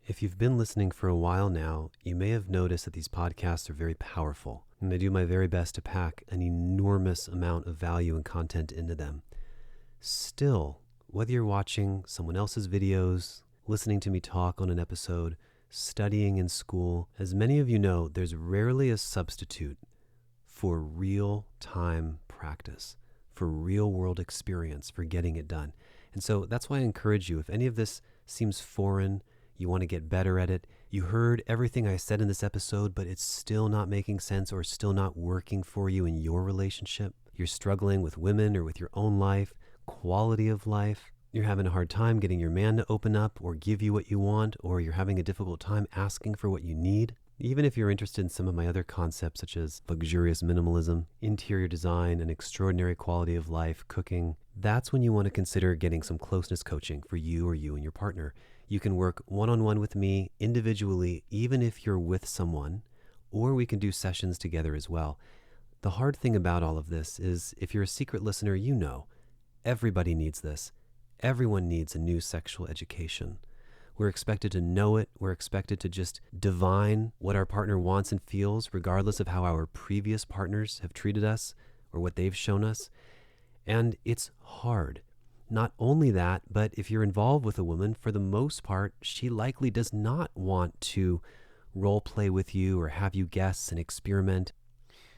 If you've been listening for a while now, you may have noticed that these podcasts are very powerful, and I do my very best to pack an enormous amount of value and content into them. Still, whether you're watching someone else's videos, listening to me talk on an episode, studying in school, as many of you know, there's rarely a substitute for real-time practice, for real-world experience, for getting it done. And so that's why I encourage you, if any of this seems foreign, you want to get better at it, you heard everything I said in this episode, but it's still not making sense or still not working for you in your relationship, you're struggling with women or with your own life, quality of life, you're having a hard time getting your man to open up or give you what you want, or you're having a difficult time asking for what you need, even if you're interested in some of my other concepts such as luxurious minimalism, interior design, an extraordinary quality of life, cooking, that's when you want to consider getting some closeness coaching for you or you and your partner. You can work one-on-one with me individually, even if you're with someone, or we can do sessions together as well. The hard thing about all of this is if you're a secret listener, you know, everybody needs this. Everyone needs a new sexual education. We're expected to know it. We're expected to just divine what our partner wants and feels, regardless of how our previous partners have treated us or what they've shown us. And it's hard. Not only that, but if you're involved with a woman, for the most part, she likely does not want to role play with you or have you guess and experiment.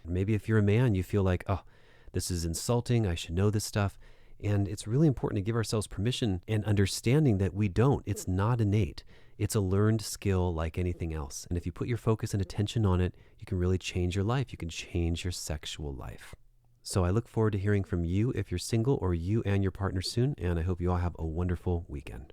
Maybe if you're a man, you feel like, oh, this is insulting. I should know this stuff. And it's really important to give ourselves permission and understanding that we don't. It's not innate. It's a learned skill like anything else. And if you put your focus and attention on it, you can really change your life. You can change your sexual life. So I look forward to hearing from you if you're single or you and your partner soon. And I hope you all have a wonderful weekend.